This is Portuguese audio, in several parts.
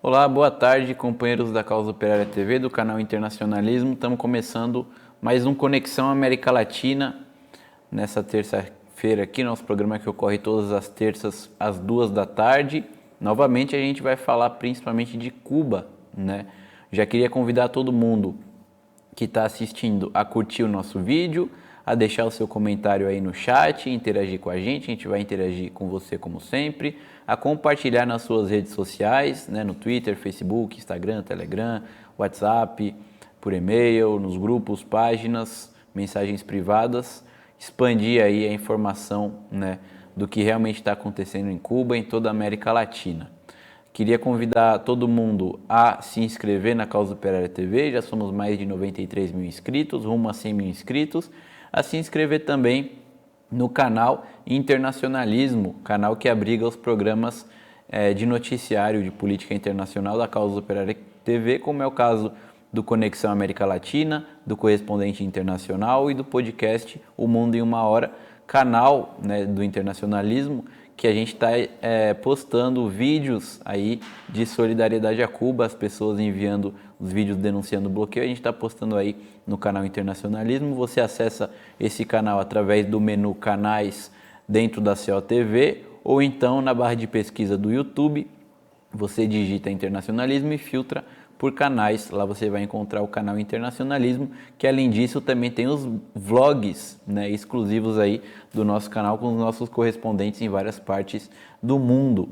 Olá, boa tarde, companheiros da Causa Operária TV, do canal Internacionalismo. Estamos começando mais um Conexão América Latina nessa terça-feira aqui, nosso programa que ocorre todas as terças às 2 da tarde. Novamente a gente vai falar principalmente de Cuba, né? Já queria convidar todo mundo que está assistindo a curtir o nosso vídeo, a deixar o seu comentário aí no chat, interagir com a gente vai interagir com você como sempre, a compartilhar nas suas redes sociais, né, no Twitter, Facebook, Instagram, Telegram, WhatsApp, por e-mail, nos grupos, páginas, mensagens privadas, expandir aí a informação, né, do que realmente está acontecendo em Cuba e em toda a América Latina. Queria convidar todo mundo a se inscrever na Causa Operária TV, já somos mais de 93 mil inscritos, rumo a 100 mil inscritos, a se inscrever também no canal Internacionalismo, canal que abriga os programas de noticiário de política internacional da Causa Operária TV, como é o caso do Conexão América Latina, do Correspondente Internacional e do podcast O Mundo em Uma Hora, canal, né, do Internacionalismo, que a gente está postando vídeos aí de solidariedade a Cuba, as pessoas enviando os vídeos denunciando o bloqueio, a gente está postando aí no canal Internacionalismo. Você acessa esse canal através do menu Canais dentro da COTV ou então na barra de pesquisa do YouTube, você digita Internacionalismo e filtra por canais, lá você vai encontrar o canal Internacionalismo, que além disso também tem os vlogs, né, exclusivos aí do nosso canal com os nossos correspondentes em várias partes do mundo.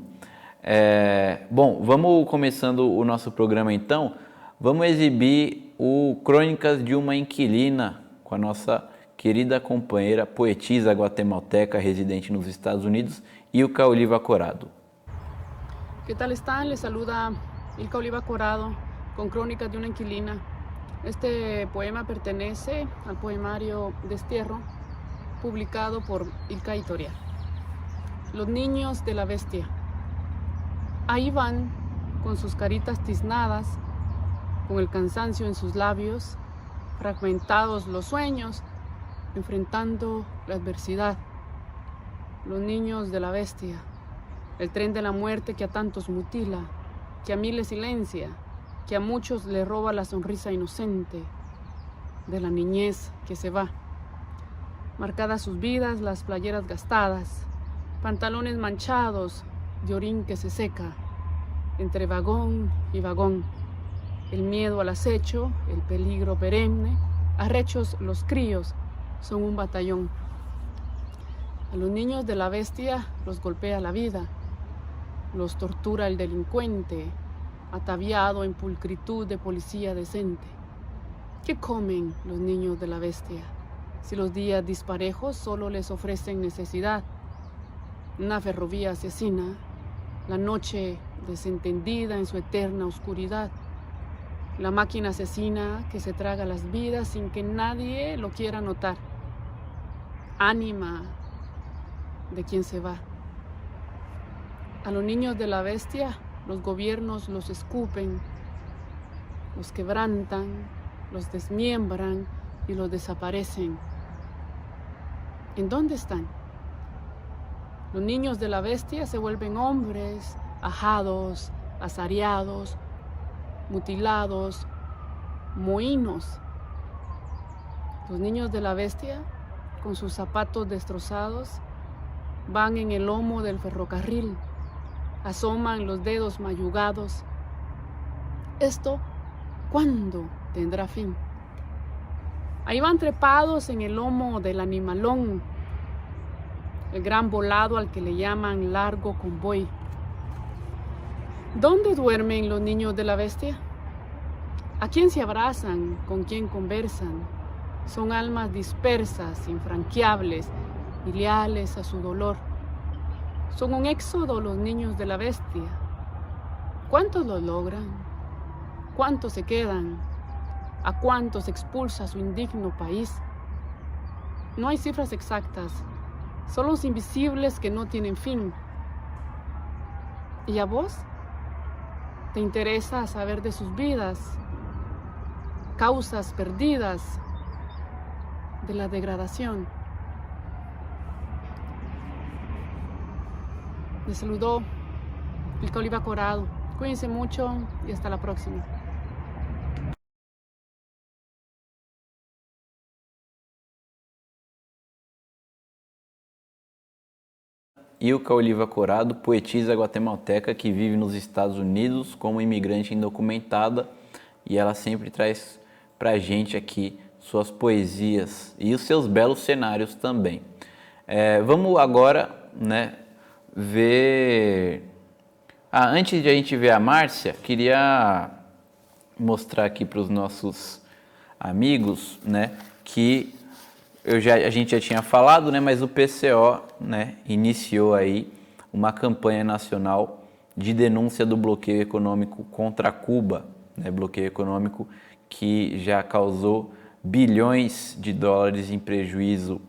Bom, vamos começando o nosso programa então, vamos exibir o Crônicas de uma Inquilina com a nossa querida companheira poetisa guatemalteca residente nos Estados Unidos, Ilka Oliva Corado. ¿Qué tal están? Les saluda Ilka Oliva Corado con Crónicas de una Inquilina. Este poema pertenece al poemario Destierro, publicado por Ilka Editorial. Los niños de la bestia. Ahí van, con sus caritas tiznadas, con el cansancio en sus labios, fragmentados los sueños, enfrentando la adversidad. Los niños de la bestia, el tren de la muerte que a tantos mutila, que a miles silencia, que a muchos le roba la sonrisa inocente de la niñez que se va. Marcadas sus vidas, las playeras gastadas, pantalones manchados de orín que se seca, entre vagón y vagón. El miedo al acecho, el peligro perenne, arrechos los críos, son un batallón. A los niños de la bestia los golpea la vida, los tortura el delincuente, ataviado en pulcritud de policía decente. ¿Qué comen los niños de la bestia? Si los días disparejos solo les ofrecen necesidad. Una ferrovía asesina, la noche desentendida en su eterna oscuridad. La máquina asesina que se traga las vidas sin que nadie lo quiera notar. Ánima de quien se va. A los niños de la bestia, los gobiernos los escupen, los quebrantan, los desmiembran y los desaparecen. ¿En dónde están? Los niños de la bestia se vuelven hombres, ajados, asareados, mutilados, mohínos. Los niños de la bestia, con sus zapatos destrozados, van en el lomo del ferrocarril, asoman los dedos mayugados. ¿Esto cuándo tendrá fin? Ahí van trepados en el lomo del animalón, el gran volado al que le llaman largo convoy. ¿Dónde duermen los niños de la bestia? ¿A quién se abrazan? ¿Con quién conversan? Son almas dispersas, infranqueables y leales a su dolor. Son un éxodo los niños de la bestia. ¿Cuántos lo logran? ¿Cuántos se quedan? ¿A cuántos expulsa su indigno país? No hay cifras exactas, son los invisibles que no tienen fin. ¿Y a vos? ¿Te interesa saber de sus vidas? Causas perdidas de la degradación. Le saludó Ilka Oliva Corado Cuídense mucho y hasta la próxima. Ilka Oliva Corado, poetisa guatemalteca que vive nos Estados Unidos como imigrante indocumentada, e ela sempre traz pra gente aqui suas poesias e os seus belos cenários também. Vamos agora, né, ver... antes de a gente ver a Márcia, queria mostrar aqui para os nossos amigos, né, que a gente já tinha falado, né, mas o PCO, né, iniciou aí uma campanha nacional de denúncia do bloqueio econômico contra Cuba, né, bloqueio econômico que já causou bilhões de dólares em prejuízo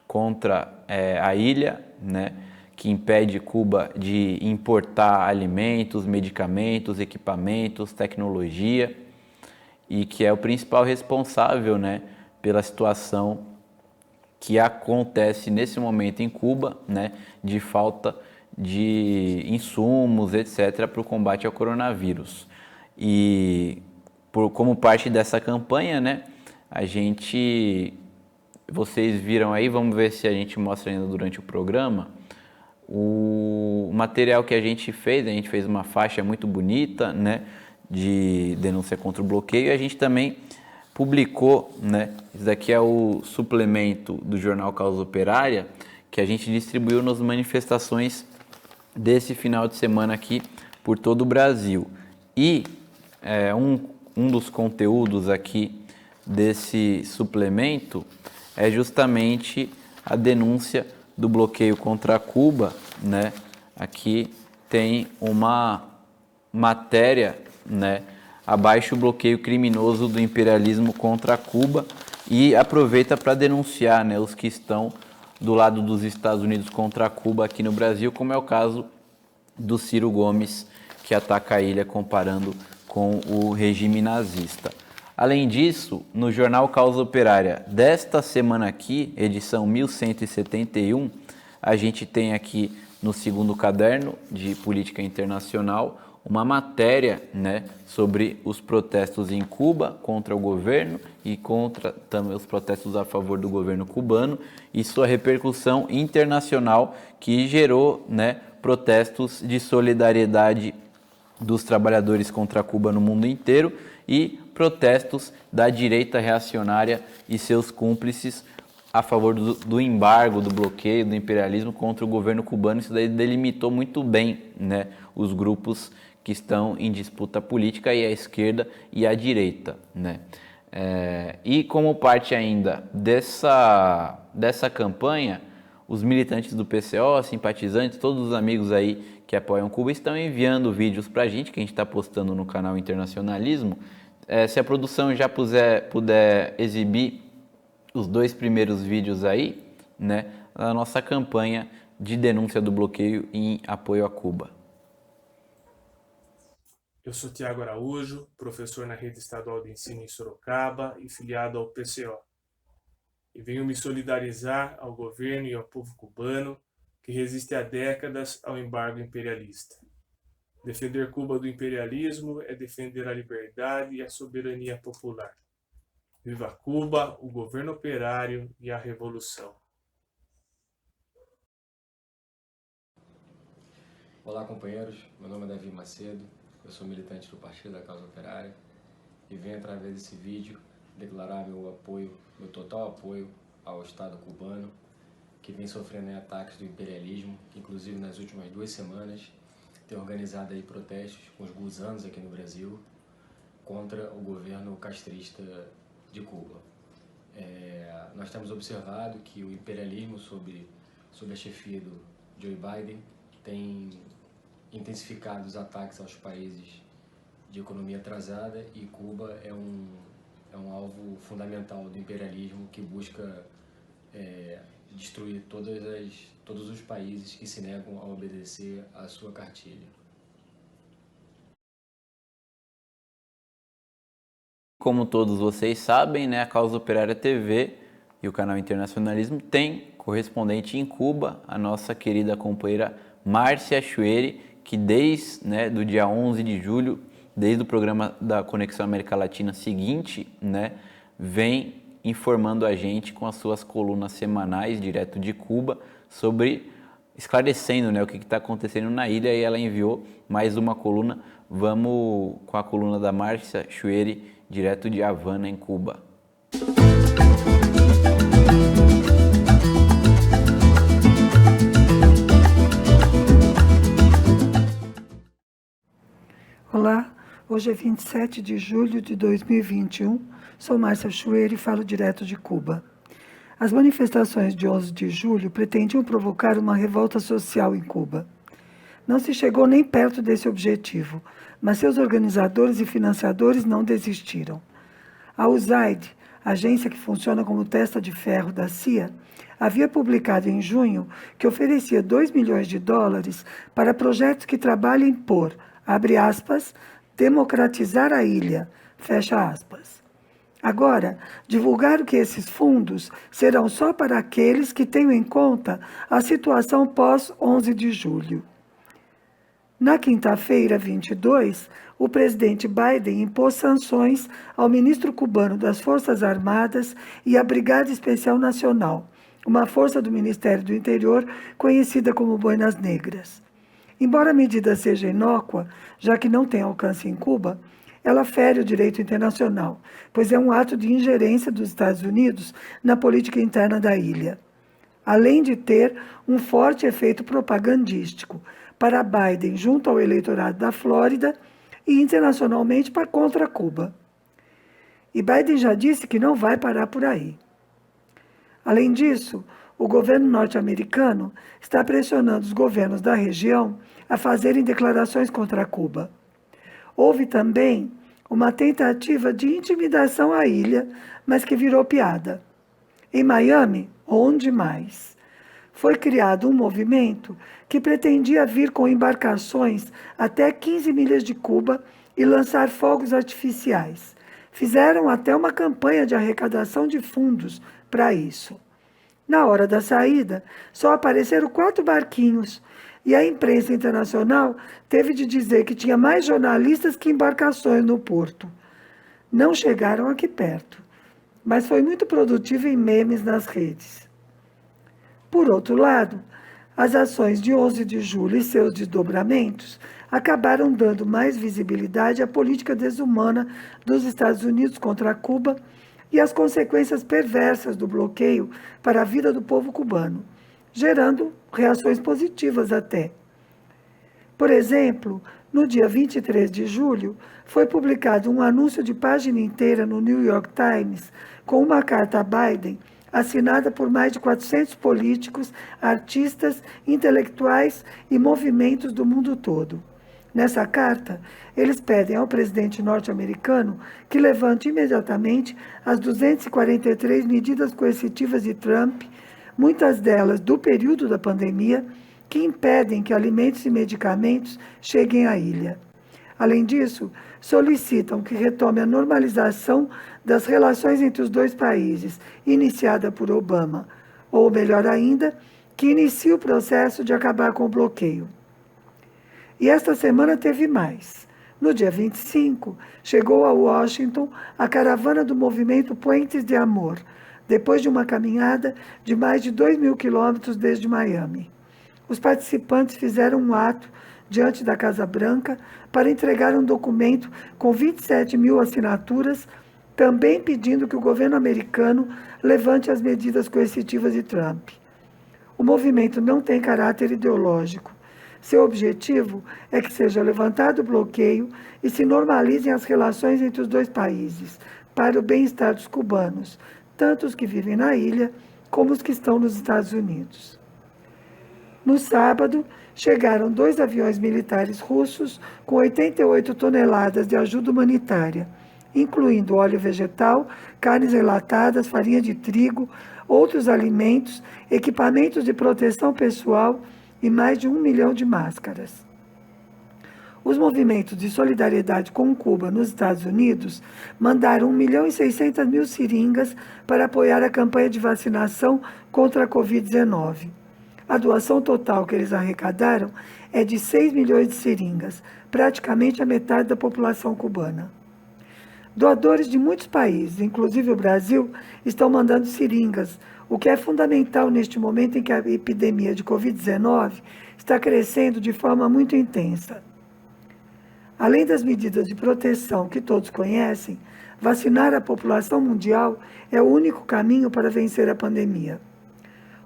contra a ilha, né, que impede Cuba de importar alimentos, medicamentos, equipamentos, tecnologia, e que é o principal responsável, né, pela situação que acontece nesse momento em Cuba, né, de falta de insumos, etc., para o combate ao coronavírus. E como parte dessa campanha, né, vocês viram aí, vamos ver se a gente mostra ainda durante o programa, o material que a gente fez uma faixa muito bonita, né, de denúncia contra o bloqueio, e a gente também publicou, né, isso daqui é o suplemento do jornal Causa Operária, que a gente distribuiu nas manifestações desse final de semana aqui por todo o Brasil. E um dos conteúdos aqui desse suplemento é justamente a denúncia do bloqueio contra Cuba, né? Aqui tem uma matéria, né? Abaixo o bloqueio criminoso do imperialismo contra Cuba, e aproveita para denunciar, né, os que estão do lado dos Estados Unidos contra Cuba aqui no Brasil, como é o caso do Ciro Gomes, que ataca a ilha comparando com o regime nazista. Além disso, no jornal Causa Operária desta semana aqui, edição 1171, a gente tem aqui no segundo caderno de Política Internacional uma matéria, né, sobre os protestos em Cuba contra o governo e contra também os protestos a favor do governo cubano e sua repercussão internacional, que gerou, né, protestos de solidariedade dos trabalhadores contra Cuba no mundo inteiro e protestos da direita reacionária e seus cúmplices a favor do embargo, do bloqueio, do imperialismo contra o governo cubano. Isso daí delimitou muito bem, né, os grupos que estão em disputa política, e a esquerda e a direita, né? E como parte ainda dessa campanha, os militantes do PCO, simpatizantes, todos os amigos aí que apoiam Cuba estão enviando vídeos para a gente, que a gente está postando no canal Internacionalismo. Se a produção já puder exibir os 2 primeiros vídeos aí, né, da nossa campanha de denúncia do bloqueio em apoio a Cuba. Eu sou Tiago Araújo, professor na Rede Estadual de Ensino em Sorocaba e filiado ao PCO. E venho me solidarizar ao governo e ao povo cubano que resiste há décadas ao embargo imperialista. Defender Cuba do imperialismo é defender a liberdade e a soberania popular. Viva Cuba, o governo operário e a revolução. Olá, companheiros. Meu nome é Davi Macedo. Eu sou militante do Partido da Causa Operária e venho, através desse vídeo, declarar meu total apoio ao Estado cubano, que vem sofrendo ataques do imperialismo, que inclusive nas últimas 2 semanas tem organizado aí protestos com os gusanos aqui no Brasil contra o governo castrista de Cuba. Nós temos observado que o imperialismo sob a chefia do Joe Biden tem intensificado os ataques aos países de economia atrasada, e Cuba é um alvo fundamental do imperialismo que busca destruir todos os países que se negam a obedecer à sua cartilha. Como todos vocês sabem, né, a Causa Operária TV e o canal Internacionalismo tem correspondente em Cuba, a nossa querida companheira Márcia Chueri, que desde do dia 11 de julho, desde o programa da Conexão América Latina seguinte, vem informando a gente com as suas colunas semanais, direto de Cuba, esclarecendo o que está acontecendo na ilha, e ela enviou mais uma coluna. Vamos com a coluna da Márcia Chueri, direto de Havana, em Cuba. Olá, hoje é 27 de julho de 2021, sou Márcia Chueri e falo direto de Cuba. As manifestações de 11 de julho pretendiam provocar uma revolta social em Cuba. Não se chegou nem perto desse objetivo, mas seus organizadores e financiadores não desistiram. A USAID, agência que funciona como testa de ferro da CIA, havia publicado em junho que oferecia $2 milhões para projetos que trabalhem por, abre aspas, democratizar a ilha, fecha aspas. Agora, divulgaram que esses fundos serão só para aqueles que tenham em conta a situação pós-11 de julho. Na quinta-feira, 22, o presidente Biden impôs sanções ao ministro cubano das Forças Armadas e à Brigada Especial Nacional, uma força do Ministério do Interior conhecida como Boinas Negras. Embora a medida seja inócua, já que não tem alcance em Cuba, ela fere o direito internacional, pois é um ato de ingerência dos Estados Unidos na política interna da ilha, além de ter um forte efeito propagandístico para Biden junto ao eleitorado da Flórida e internacionalmente contra Cuba. E Biden já disse que não vai parar por aí. Além disso, o governo norte-americano está pressionando os governos da região a fazerem declarações contra Cuba. Houve também uma tentativa de intimidação à ilha, mas que virou piada. Em Miami, onde mais? Foi criado um movimento que pretendia vir com embarcações até 15 milhas de Cuba e lançar fogos artificiais. Fizeram até uma campanha de arrecadação de fundos para isso. Na hora da saída, só apareceram 4 barquinhos, e a imprensa internacional teve de dizer que tinha mais jornalistas que embarcações no porto. Não chegaram aqui perto, mas foi muito produtivo em memes nas redes. Por outro lado, as ações de 11 de julho e seus desdobramentos acabaram dando mais visibilidade à política desumana dos Estados Unidos contra Cuba e às consequências perversas do bloqueio para a vida do povo cubano, gerando reações positivas até. Por exemplo, no dia 23 de julho, foi publicado um anúncio de página inteira no New York Times com uma carta a Biden, assinada por mais de 400 políticos, artistas, intelectuais e movimentos do mundo todo. Nessa carta, eles pedem ao presidente norte-americano que levante imediatamente as 243 medidas coercitivas de Trump, muitas delas do período da pandemia, que impedem que alimentos e medicamentos cheguem à ilha. Além disso, solicitam que retome a normalização das relações entre os dois países, iniciada por Obama, ou melhor ainda, que inicie o processo de acabar com o bloqueio. E esta semana teve mais. No dia 25, chegou a Washington a caravana do movimento Puentes de Amor, depois de uma caminhada de mais de 2.000 quilômetros desde Miami. Os participantes fizeram um ato diante da Casa Branca para entregar um documento com 27.000 assinaturas, também pedindo que o governo americano levante as medidas coercitivas de Trump. O movimento não tem caráter ideológico. Seu objetivo é que seja levantado o bloqueio e se normalizem as relações entre os dois países, para o bem-estar dos cubanos, tanto os que vivem na ilha como os que estão nos Estados Unidos. No sábado, chegaram 2 aviões militares russos com 88 toneladas de ajuda humanitária, incluindo óleo vegetal, carnes enlatadas, farinha de trigo, outros alimentos, equipamentos de proteção pessoal e mais de 1 milhão de máscaras. Os movimentos de solidariedade com Cuba nos Estados Unidos mandaram 1.600.000 seringas para apoiar a campanha de vacinação contra a Covid-19. A doação total que eles arrecadaram é de 6 milhões de seringas, praticamente a metade da população cubana. Doadores de muitos países, inclusive o Brasil, estão mandando seringas, o que é fundamental neste momento em que a epidemia de Covid-19 está crescendo de forma muito intensa. Além das medidas de proteção que todos conhecem, vacinar a população mundial é o único caminho para vencer a pandemia.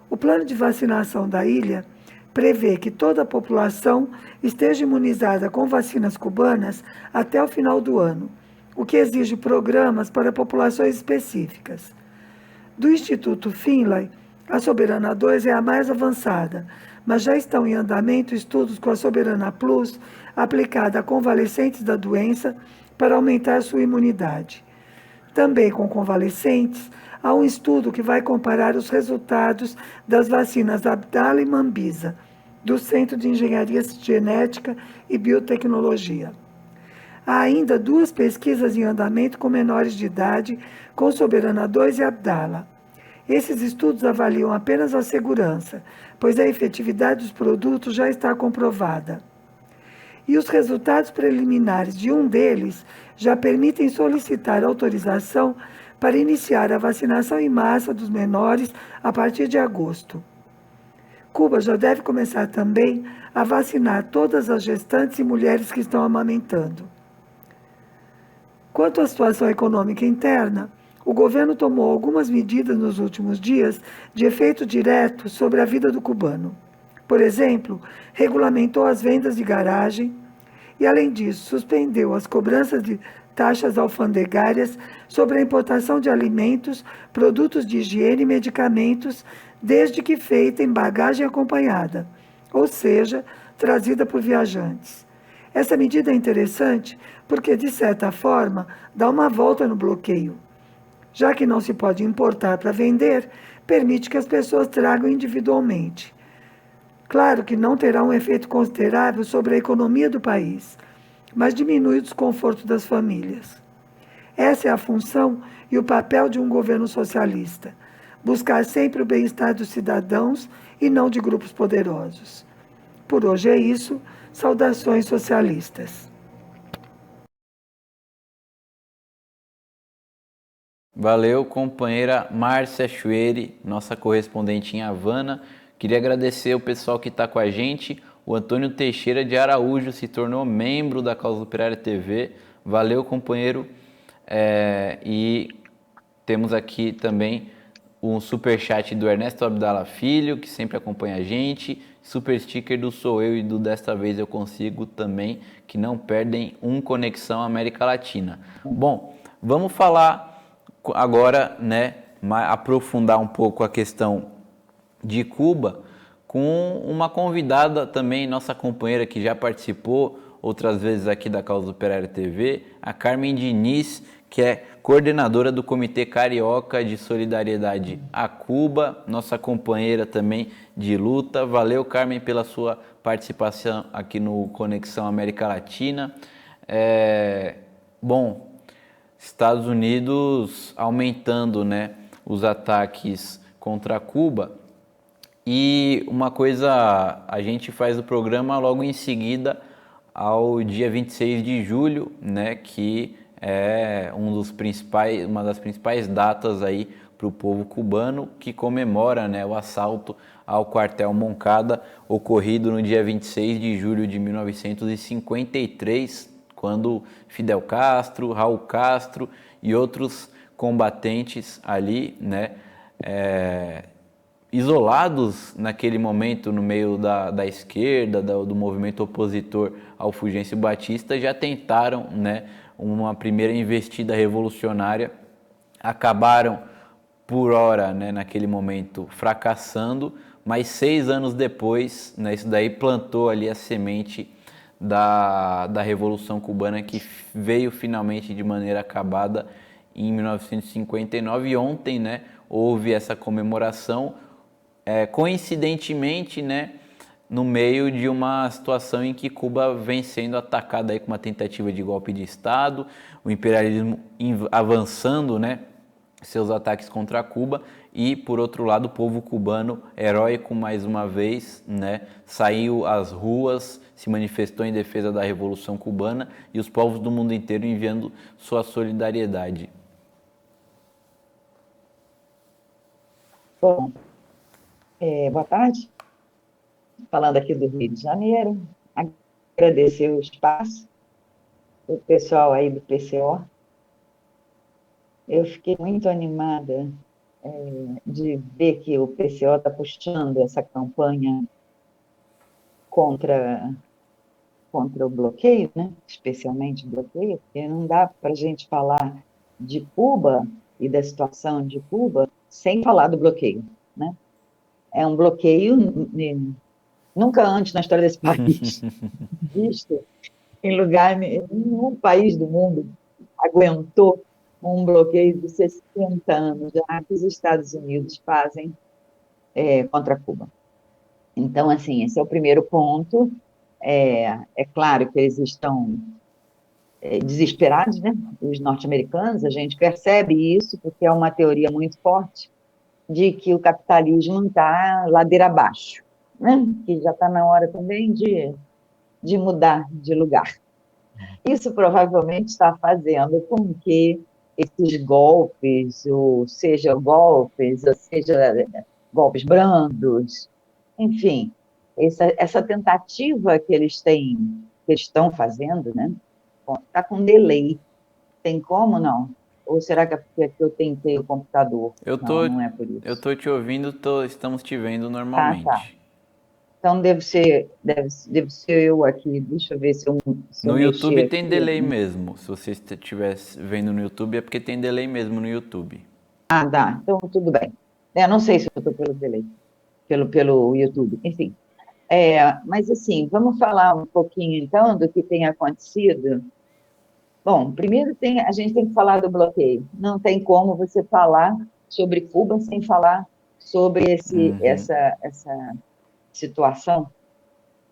O plano de vacinação da ilha prevê que toda a população esteja imunizada com vacinas cubanas até o final do ano, o que exige programas para populações específicas. Do Instituto Finlay, a Soberana 2 é a mais avançada, mas já estão em andamento estudos com a Soberana Plus aplicada a convalescentes da doença para aumentar sua imunidade. Também com convalescentes, há um estudo que vai comparar os resultados das vacinas Abdala e Mambisa, do Centro de Engenharia Genética e Biotecnologia. Há ainda 2 pesquisas em andamento com menores de idade, com Soberana 2 e Abdala. Esses estudos avaliam apenas a segurança, pois a efetividade dos produtos já está comprovada. E os resultados preliminares de um deles já permitem solicitar autorização para iniciar a vacinação em massa dos menores a partir de agosto. Cuba já deve começar também a vacinar todas as gestantes e mulheres que estão amamentando. Quanto à situação econômica interna, o governo tomou algumas medidas nos últimos dias de efeito direto sobre a vida do cubano. Por exemplo, regulamentou as vendas de garagem e, além disso, suspendeu as cobranças de taxas alfandegárias sobre a importação de alimentos, produtos de higiene e medicamentos, desde que feita em bagagem acompanhada, ou seja, trazida por viajantes. Essa medida é interessante porque, de certa forma, dá uma volta no bloqueio. Já que não se pode importar para vender, permite que as pessoas tragam individualmente. Claro que não terá um efeito considerável sobre a economia do país, mas diminui o desconforto das famílias. Essa é a função e o papel de um governo socialista: buscar sempre o bem-estar dos cidadãos e não de grupos poderosos. Por hoje é isso. Saudações socialistas. Valeu, companheira Márcia Chueri, nossa correspondente em Havana. Queria agradecer o pessoal que está com a gente. O Antônio Teixeira de Araújo se tornou membro da Causa Operária TV. Valeu, companheiro. E temos aqui também um superchat do Ernesto Abdala Filho, que sempre acompanha a gente. Super sticker do Sou Eu e do Desta Vez Eu Consigo também, que não perdem um Conexão América Latina. Bom, vamos falar agora, né, aprofundar um pouco a questão de Cuba com uma convidada também, nossa companheira que já participou outras vezes aqui da Causa Operária TV, a Carmen Diniz, que é coordenadora do Comitê Carioca de Solidariedade a Cuba, nossa companheira também de luta. Valeu, Carmen, pela sua participação aqui no Conexão América Latina. Bom, Estados Unidos aumentando, né, os ataques contra Cuba. E uma coisa, a gente faz o programa logo em seguida ao dia 26 de julho, né, que é uma das principais datas aí para o povo cubano, que comemora, né, o assalto ao quartel Moncada, ocorrido no dia 26 de julho de 1953, quando Fidel Castro, Raul Castro e outros combatentes ali, né, isolados naquele momento no meio da esquerda, do movimento opositor ao Fulgêncio Batista, já tentaram, né, uma primeira investida revolucionária, acabaram por hora, né, naquele momento fracassando, mas 6 anos depois, né, isso daí plantou ali a semente da Revolução Cubana, que veio finalmente de maneira acabada em 1959, e ontem, né, houve essa comemoração, coincidentemente, né, no meio de uma situação em que Cuba vem sendo atacada aí com uma tentativa de golpe de Estado, o imperialismo avançando, né, seus ataques contra Cuba, e, por outro lado, o povo cubano, heróico mais uma vez, né, saiu às ruas, se manifestou em defesa da Revolução Cubana e os povos do mundo inteiro enviando sua solidariedade. Bom, boa tarde. Falando aqui do Rio de Janeiro, agradecer o espaço, o pessoal aí do PCO. Eu fiquei muito animada de ver que o PCO está puxando essa campanha contra o bloqueio, né? Especialmente o bloqueio, porque não dá para a gente falar de Cuba e da situação de Cuba sem falar do bloqueio, né? É um bloqueio nunca antes na história desse país visto em lugar nenhum país do mundo aguentou um bloqueio de 60 anos já que os Estados Unidos fazem contra Cuba. Então, assim, esse é o primeiro ponto. É claro que eles estão desesperados, né? Os norte-americanos, a gente percebe isso, porque é uma teoria muito forte de que o capitalismo está ladeira abaixo, né? Que já está na hora também de mudar de lugar. Isso provavelmente está fazendo com que esses golpes, ou seja, golpes brandos, enfim, essa tentativa que eles estão fazendo, né? Está com delay. Tem como não? Ou será que é porque eu tentei o computador? Não é por isso. Eu estou te ouvindo, estamos te vendo normalmente. Tá. Então deve ser eu aqui. Deixa eu ver se eu no YouTube tem aqui, delay mesmo. Se você estiver vendo no YouTube, é porque tem delay mesmo no YouTube. Ah, dá. Então tudo bem. Não sei se eu estou pelo delay, pelo YouTube. Enfim. Mas assim, vamos falar um pouquinho então do que tem acontecido. Bom, primeiro a gente tem que falar do bloqueio. Não tem como você falar sobre Cuba sem falar sobre essa situação,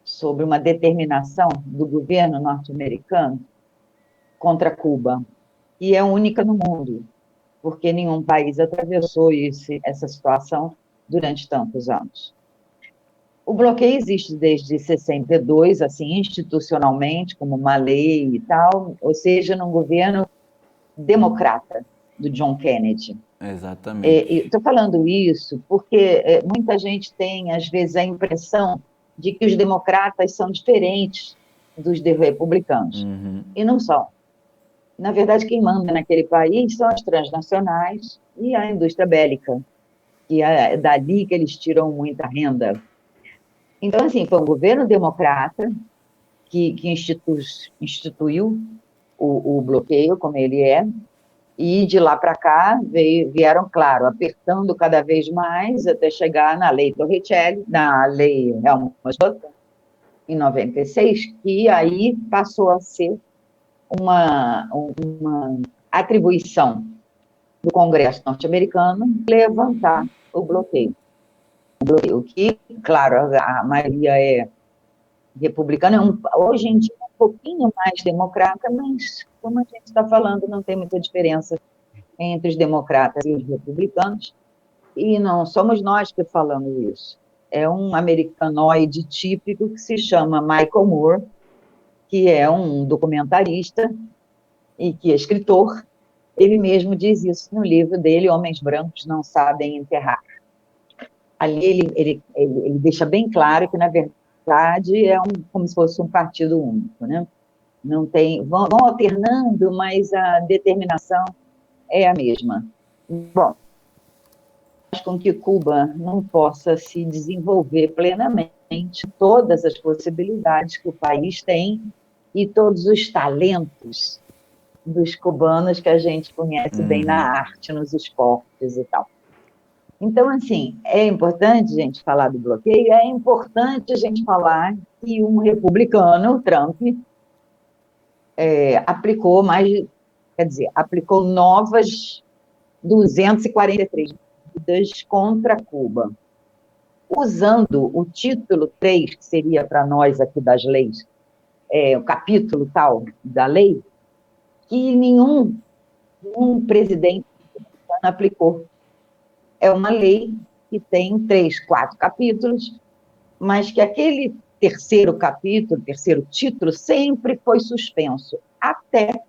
sobre uma determinação do governo norte-americano contra Cuba, e é única no mundo, porque nenhum país atravessou essa situação durante tantos anos. O bloqueio existe desde 62, assim, institucionalmente, como uma lei e tal, ou seja, num governo democrata do John Kennedy. Exatamente. Estou falando isso porque muita gente tem, às vezes, a impressão de que os democratas são diferentes dos republicanos. E não são. Na verdade, quem manda naquele país são as transnacionais e a indústria bélica, que é dali que eles tiram muita renda. Então, assim, foi um governo democrata que instituiu o bloqueio, como ele é, e de lá para cá vieram, claro, apertando cada vez mais até chegar na Lei Torricelli, na Lei Helmut-Schmidt, em 96, que aí passou a ser uma atribuição do Congresso norte-americano levantar o bloqueio. O que, claro, a maioria é republicana, hoje em dia é um pouquinho mais democrata, mas, como a gente está falando, não tem muita diferença entre os democratas e os republicanos, e não somos nós que falamos isso. É um americanoide típico que se chama Michael Moore, que é um documentarista e que é escritor. Ele mesmo diz isso no livro dele, Homens Brancos Não Sabem Enterrar. Ali ele deixa bem claro que, na verdade, como se fosse um partido único, né? Não tem, vão alternando, mas a determinação é a mesma. Bom, faz com que Cuba não possa se desenvolver plenamente todas as possibilidades que o país tem e todos os talentos dos cubanos que a gente conhece bem na arte, nos esportes e tal. Então, assim, é importante a gente falar do bloqueio, é importante a gente falar que um republicano, Trump, aplicou novas 243 medidas contra Cuba, usando o título 3, que seria para nós aqui das leis, o capítulo tal da lei, que nenhum presidente aplicou. é uma lei que tem 3, 4 capítulos, mas que aquele terceiro capítulo, terceiro título, sempre foi suspenso, até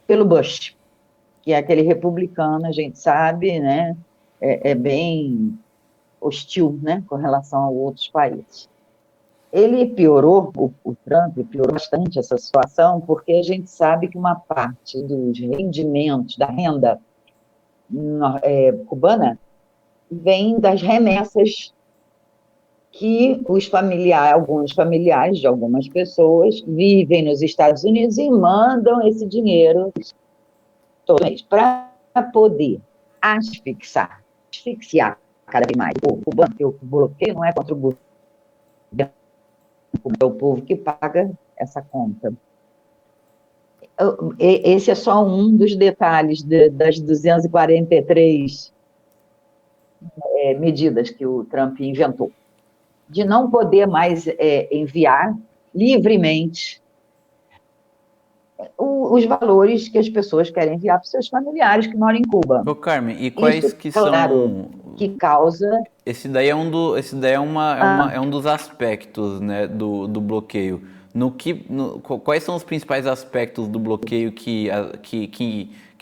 pelo Bush, que é aquele republicano, a gente sabe, né, é bem hostil, né, com relação a outros países. Ele piorou, o Trump piorou bastante essa situação, porque a gente sabe que uma parte dos rendimentos, da renda cubana, vem das remessas que alguns familiares de algumas pessoas vivem nos Estados Unidos e mandam esse dinheiro todo mês para poder asfixiar cada vez mais o povo cubano, porque o bloqueio não é contra o governo, é o povo que paga essa conta. Esse é só um dos detalhes das 243 medidas que o Trump inventou, de não poder mais enviar livremente os valores que as pessoas querem enviar para os seus familiares que moram em Cuba. Ô, Carmen, e quais Isso, que claro, são... que causa... Esse daí é um dos aspectos, né, do bloqueio. Quais são os principais aspectos do bloqueio que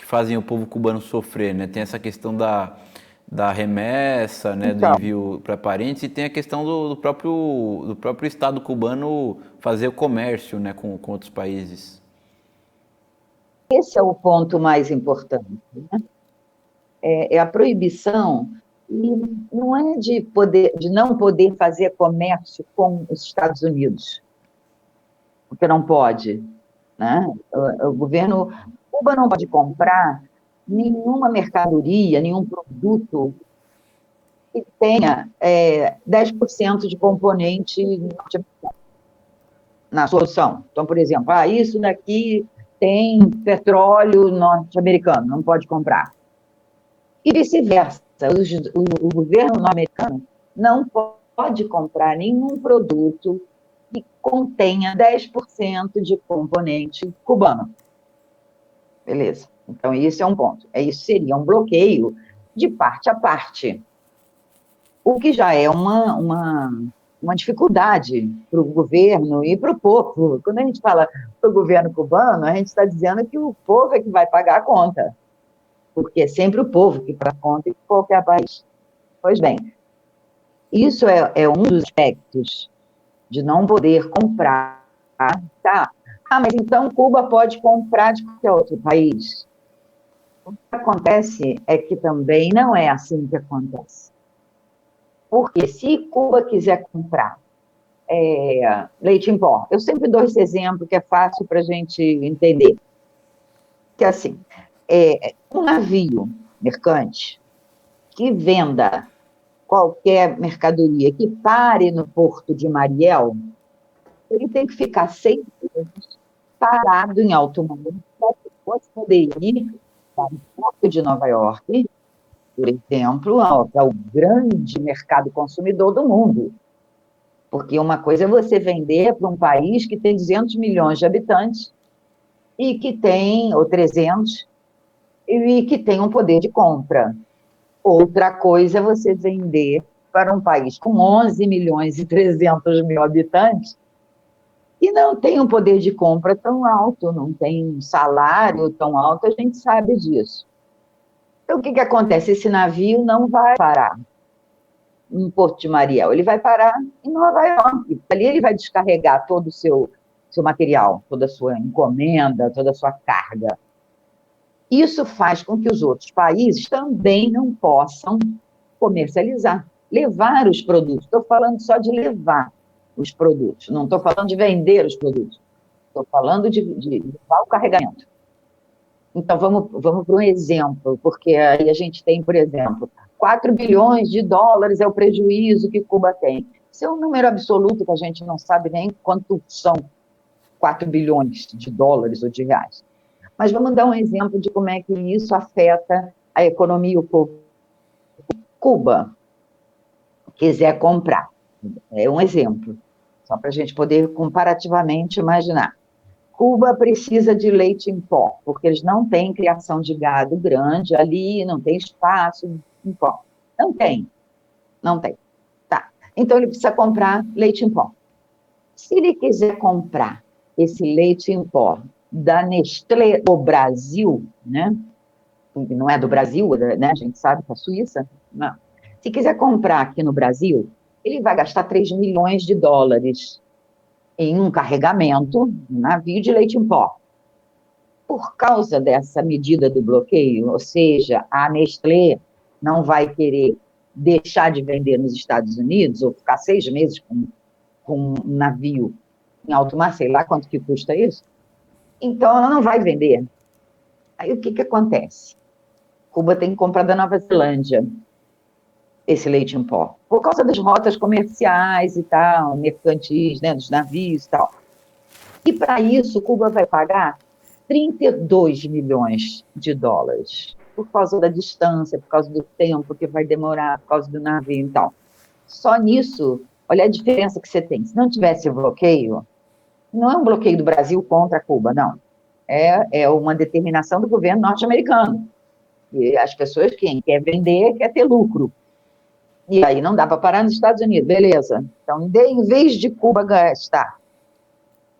fazem o povo cubano sofrer, né? Tem essa questão da remessa, né, do envio para parentes, e tem a questão do próprio Estado cubano fazer o comércio, né, com outros países. Esse é o ponto mais importante, né? É a proibição, e não é de não poder fazer comércio com os Estados Unidos, porque não pode, né? O governo Cuba não pode comprar nenhuma mercadoria, nenhum produto que tenha 10% de componente na solução. Então, por exemplo, isso daqui tem petróleo norte-americano, não pode comprar. E vice-versa, o governo norte-americano não pode comprar nenhum produto que contenha 10% de componente cubano. Beleza? Então, isso é um ponto. Isso seria um bloqueio de parte a parte, o que já é uma dificuldade para o governo e para o povo. Quando a gente fala para o governo cubano, a gente está dizendo que o povo é que vai pagar a conta, porque é sempre o povo que paga a conta em qualquer país. Pois bem, isso é um dos aspectos de não poder comprar, tá? Mas então Cuba pode comprar de qualquer outro país? O que acontece é que também não é assim que acontece. Porque se Cuba quiser comprar leite em pó, eu sempre dou esse exemplo que é fácil para a gente entender. Que assim, um navio mercante que venda qualquer mercadoria que pare no porto de Mariel, ele tem que ficar 6 meses parado em alto mar para depois poder ir para o porto de Nova York, por exemplo, que é o grande mercado consumidor do mundo. Porque uma coisa é você vender para um país que tem 200 milhões de habitantes e que tem, ou 300, e que tem um poder de compra. Outra coisa é você vender para um país com 11 milhões e 300 mil habitantes e não tem um poder de compra tão alto, não tem um salário tão alto, a gente sabe disso. Então, o que acontece? Esse navio não vai parar em Porto de Mariel, ele vai parar em Nova York. Ali ele vai descarregar todo o seu material, toda a sua encomenda, toda a sua carga. Isso faz com que os outros países também não possam comercializar, levar os produtos. Estou falando só de levar os produtos, não estou falando de vender os produtos, estou falando de levar o carregamento. Então, vamos para um exemplo, porque aí a gente tem, por exemplo, 4 bilhões de dólares é o prejuízo que Cuba tem. Isso é um número absoluto que a gente não sabe nem quanto são 4 bilhões de dólares ou de reais. Mas vamos dar um exemplo de como é que isso afeta a economia e o povo. Cuba quiser comprar, é um exemplo, só para a gente poder comparativamente imaginar. Cuba precisa de leite em pó, porque eles não têm criação de gado grande ali, não tem espaço em pó. Não tem, não tem. Tá. Então ele precisa comprar leite em pó. Se ele quiser comprar esse leite em pó da Nestlé do Brasil, né? Não é do Brasil, né? A gente sabe que é Suíça. Não. Se quiser comprar aqui no Brasil, ele vai gastar 3 milhões de dólares em um carregamento, um navio de leite em pó. Por causa dessa medida do bloqueio, ou seja, a Nestlé não vai querer deixar de vender nos Estados Unidos, ou ficar 6 meses com um navio em alto mar, sei lá quanto que custa isso, então ela não vai vender. Aí o que acontece? Cuba tem que comprar da Nova Zelândia esse leite em pó, por causa das rotas comerciais e tal, mercantis, né, dos navios e tal. E para isso, Cuba vai pagar 32 milhões de dólares, por causa da distância, por causa do tempo que vai demorar, por causa do navio e tal. Só nisso, olha a diferença que você tem. Se não tivesse o bloqueio, não é um bloqueio do Brasil contra Cuba, não. É uma determinação do governo norte-americano. E as pessoas, quem quer vender, quer ter lucro. E aí não dá para parar nos Estados Unidos, beleza. Então, em vez de Cuba gastar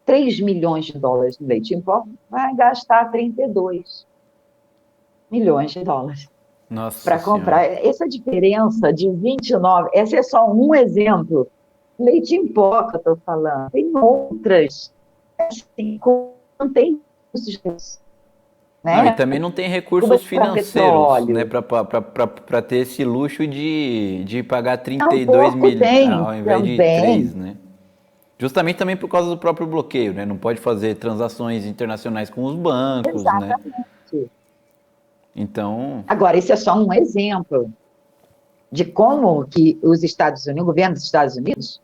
3 milhões de dólares no leite em pó, vai gastar 32 milhões de dólares para comprar. Essa diferença de 29, esse é só um exemplo. Leite em pó que eu estou falando. Tem outras. Assim, não tem recursos, né? Não, e também não tem recursos financeiros, né, para ter esse luxo de pagar 32 milhões ao invés de 3, né? Justamente também por causa do próprio bloqueio, né? Não pode fazer transações internacionais com os bancos, exatamente, né? Então... Agora, esse é só um exemplo de como que os Estados Unidos, o governo dos Estados Unidos,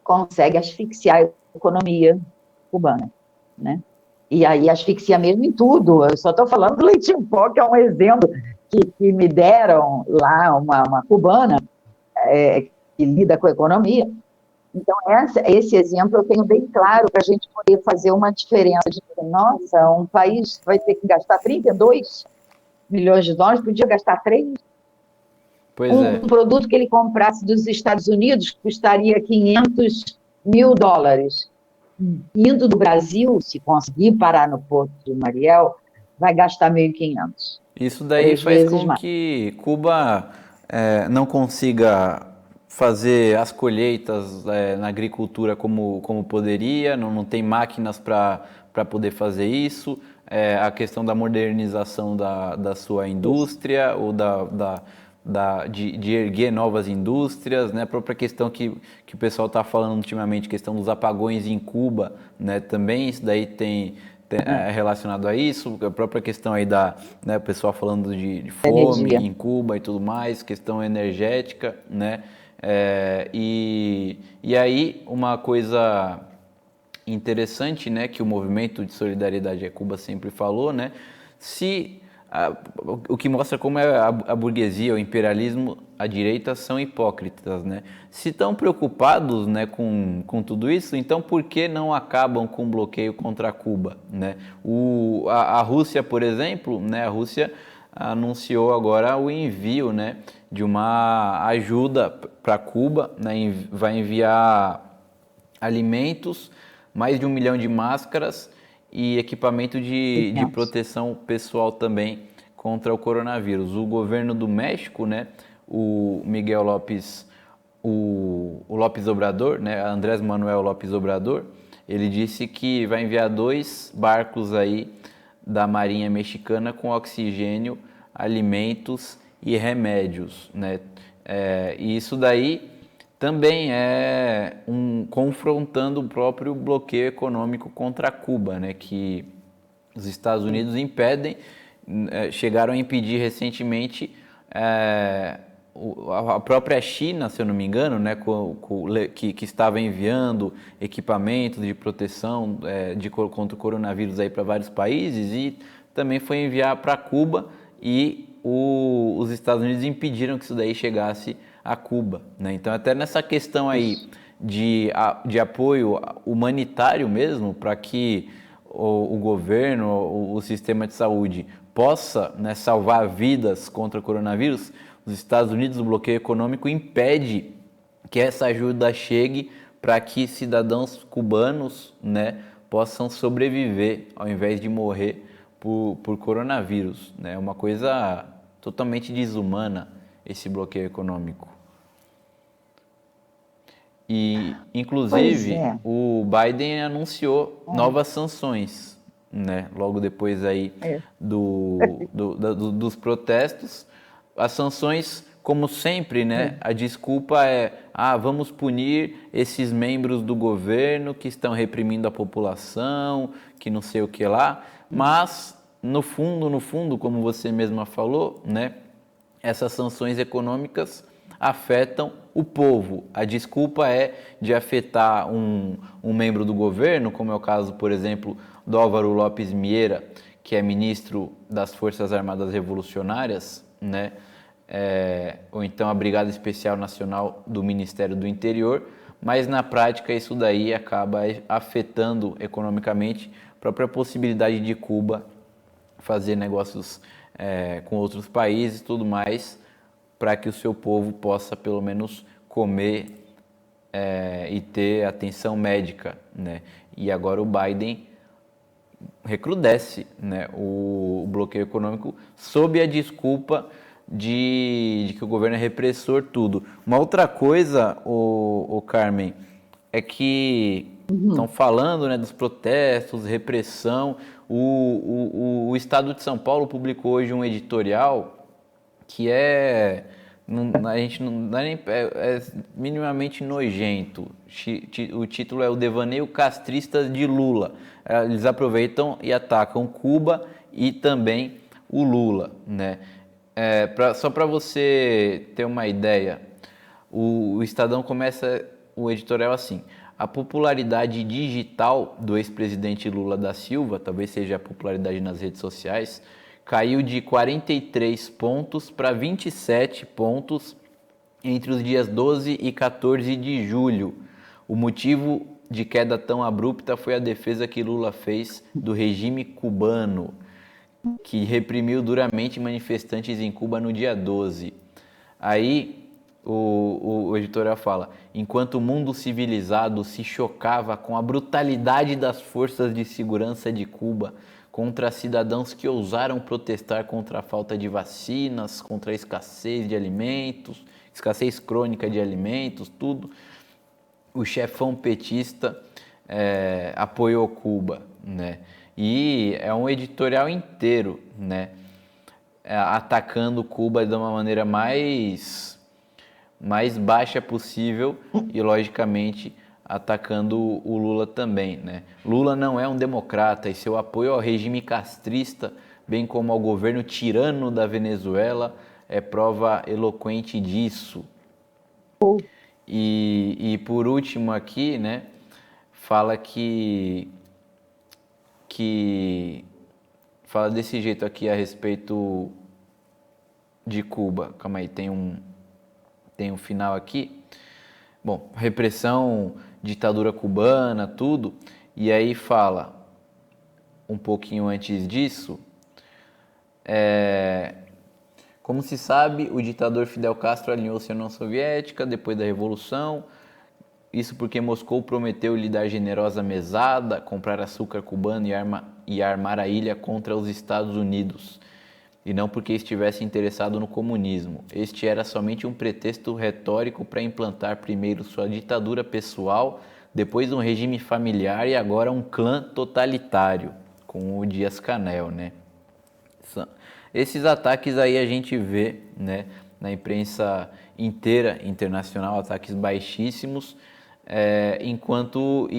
consegue asfixiar a economia cubana, né? E aí asfixia mesmo em tudo. Eu só estou falando do leite em pó, que é um exemplo que me deram lá, uma cubana que lida com a economia. Então, esse exemplo eu tenho bem claro para a gente poder fazer uma diferença. Nossa, um país vai ter que gastar 32 milhões de dólares, podia gastar 3. Um produto que ele comprasse dos Estados Unidos custaria 500 mil dólares. Indo do Brasil, se conseguir parar no Porto de Mariel, vai gastar 1.500. Isso daí faz com que Cuba não consiga fazer as colheitas na agricultura como poderia, não tem máquinas para poder fazer isso, a questão da modernização da sua indústria, ou de erguer novas indústrias, né? A própria questão que o pessoal está falando ultimamente, questão dos apagões em Cuba, né? Também isso daí é relacionado a isso, a própria questão aí né, o pessoal falando de fome em Cuba e tudo mais, questão energética, né? E aí uma coisa interessante, né, que o movimento de solidariedade a Cuba sempre falou, né, o que mostra como a burguesia, o imperialismo, a direita são hipócritas, né? Se estão preocupados, né, com tudo isso, então por que não acabam com o bloqueio contra Cuba, né? A Rússia, por exemplo, né, a Rússia anunciou agora o envio, né, de uma ajuda para Cuba, né, vai enviar alimentos, mais de 1 milhão de máscaras e equipamento de proteção pessoal também contra o coronavírus. O governo do México, né, o Miguel López, o López Obrador, né, Andrés Manuel López Obrador, ele disse que vai enviar 2 barcos aí da Marinha Mexicana com oxigênio, alimentos e remédios, né? E isso daí também é confrontando o próprio bloqueio econômico contra Cuba, né? Que os Estados Unidos impedem, chegaram a impedir recentemente a própria China, se eu não me engano, né, que estava enviando equipamentos de proteção contra o coronavírus aí para vários países, e também foi enviar para Cuba, e os Estados Unidos impediram que isso daí chegasse a Cuba, né? Então, até nessa questão aí de apoio humanitário mesmo, para que o governo, o sistema de saúde possa, né, salvar vidas contra o coronavírus, Os Estados Unidos, o bloqueio econômico impede que essa ajuda chegue para que cidadãos cubanos, né, possam sobreviver ao invés de morrer por coronavírus, né? É uma coisa totalmente desumana esse bloqueio econômico. E, inclusive, o Biden anunciou novas sanções, né? Logo depois aí dos protestos. As sanções, como sempre, né? A desculpa é, vamos punir esses membros do governo que estão reprimindo a população, que não sei o que lá. Mas, no fundo, como você mesma falou, né? Essas sanções econômicas afetam o povo. A desculpa é de afetar um membro do governo, como é o caso, por exemplo, do Álvaro Lopes Mieira, que é ministro das Forças Armadas Revolucionárias, né? Ou então a Brigada Especial Nacional do Ministério do Interior, mas na prática isso daí acaba afetando economicamente a própria possibilidade de Cuba fazer negócios com outros países e tudo mais, para que o seu povo possa pelo menos comer e ter atenção médica, né? E agora o Biden recrudesce, né, o bloqueio econômico sob a desculpa de que o governo é repressor, tudo. Uma outra coisa, o Carmen, é que estão falando, né, dos protestos, repressão. O Estado de São Paulo publicou hoje um editorial que é minimamente nojento. O título é O Devaneio Castrista de Lula. Eles aproveitam e atacam Cuba e também o Lula, né? Só para você ter uma ideia, o Estadão começa o editorial assim: a popularidade digital do ex-presidente Lula da Silva, talvez seja a popularidade nas redes sociais, caiu de 43 pontos para 27 pontos entre os dias 12 e 14 de julho. O motivo de queda tão abrupta foi a defesa que Lula fez do regime cubano, que reprimiu duramente manifestantes em Cuba no dia 12. Aí o editorial fala: enquanto o mundo civilizado se chocava com a brutalidade das forças de segurança de Cuba contra cidadãos que ousaram protestar contra a falta de vacinas, contra a escassez de alimentos, escassez crônica de alimentos, tudo, o chefão petista apoiou Cuba, né? E é um editorial inteiro, né, atacando Cuba de uma maneira mais baixa possível e, logicamente, atacando o Lula também, né? Lula não é um democrata e seu apoio ao regime castrista, bem como ao governo tirano da Venezuela, é prova eloquente disso. E por último aqui, né, fala fala desse jeito aqui a respeito de Cuba. Calma aí, tem um final aqui. Bom, repressão, ditadura cubana, tudo. E aí fala, um pouquinho antes disso, como se sabe, o ditador Fidel Castro alinhou-se à União Soviética depois da Revolução. Isso porque Moscou prometeu lhe dar generosa mesada, comprar açúcar cubano e armar a ilha contra os Estados Unidos, e não porque estivesse interessado no comunismo. Este era somente um pretexto retórico para implantar primeiro sua ditadura pessoal, depois um regime familiar e agora um clã totalitário, com o Dias-Canel, né? Esses ataques aí a gente vê, né, na imprensa inteira internacional, ataques baixíssimos, enquanto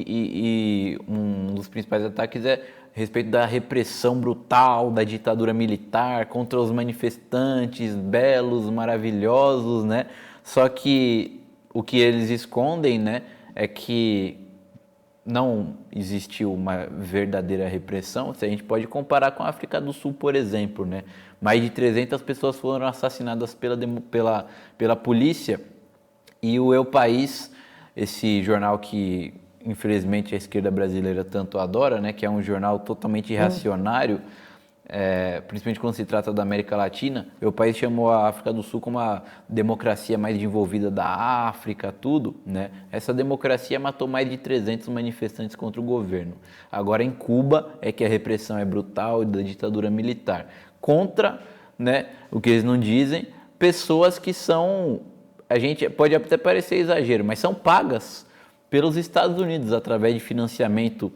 um dos principais ataques é a respeito da repressão brutal da ditadura militar contra os manifestantes belos, maravilhosos, né? Só que o que eles escondem, né, é que não existiu uma verdadeira repressão. Se a gente pode comparar com a África do Sul, por exemplo, né? Mais de 300 pessoas foram assassinadas pela polícia, e o El País, esse jornal que infelizmente a esquerda brasileira tanto adora, né, que é um jornal totalmente reacionário, principalmente quando se trata da América Latina, meu país chamou a África do Sul como a democracia mais desenvolvida da África, tudo, né? Essa democracia matou mais de 300 manifestantes contra o governo. Agora em Cuba é que a repressão é brutal e da ditadura militar. Contra, né, o que eles não dizem, pessoas que são, a gente pode até parecer exagero, mas são pagas pelos Estados Unidos através de financiamento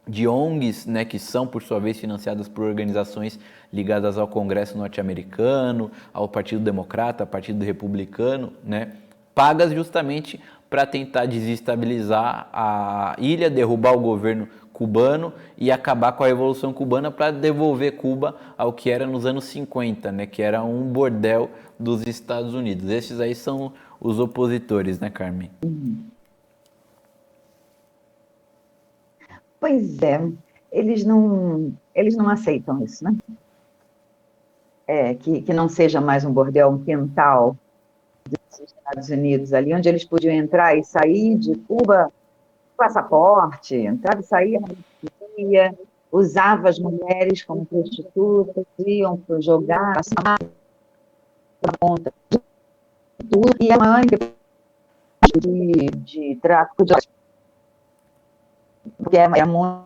de ONGs, né, que são, por sua vez, financiadas por organizações ligadas ao Congresso norte-americano, ao Partido Democrata, ao Partido Republicano, né, pagas justamente para tentar desestabilizar a ilha, derrubar o governo cubano e acabar com a Revolução Cubana para devolver Cuba ao que era nos anos 50, né, que era um bordel dos Estados Unidos. Esses aí são os opositores, né, Carmen? Pois é, eles não aceitam isso, né? Que não seja mais um bordel, um quintal dos Estados Unidos, ali onde eles podiam entrar e sair de Cuba, passaporte, entrava e saía, usava as mulheres como prostitutas, iam jogar, passar na ponta de tudo, e a mãe de tráfico de porque é uma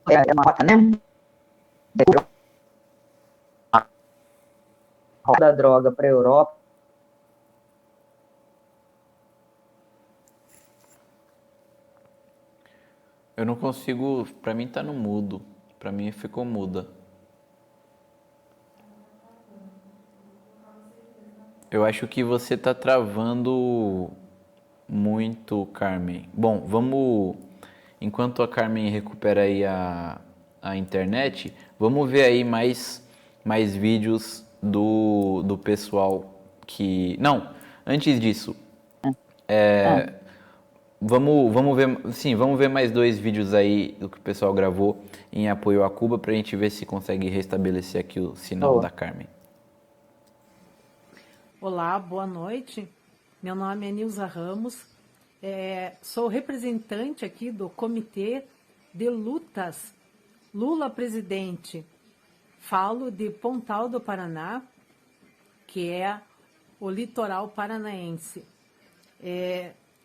rota, né? Da droga para a Europa. Eu não consigo, para mim tá no mudo, para mim ficou muda. Eu acho que você tá travando muito, Carmen. Bom, vamos, enquanto a Carmen recupera aí a internet, vamos ver aí mais vídeos do pessoal que... Não, antes disso, vamos ver mais 2 vídeos aí do que o pessoal gravou em apoio a Cuba pra gente ver se consegue restabelecer aqui o sinal da Carmen. Olá, boa noite. Meu nome é Nilza Ramos. Sou representante aqui do Comitê de Lutas Lula Presidente. Falo de Pontal do Paraná, que é o litoral paranaense.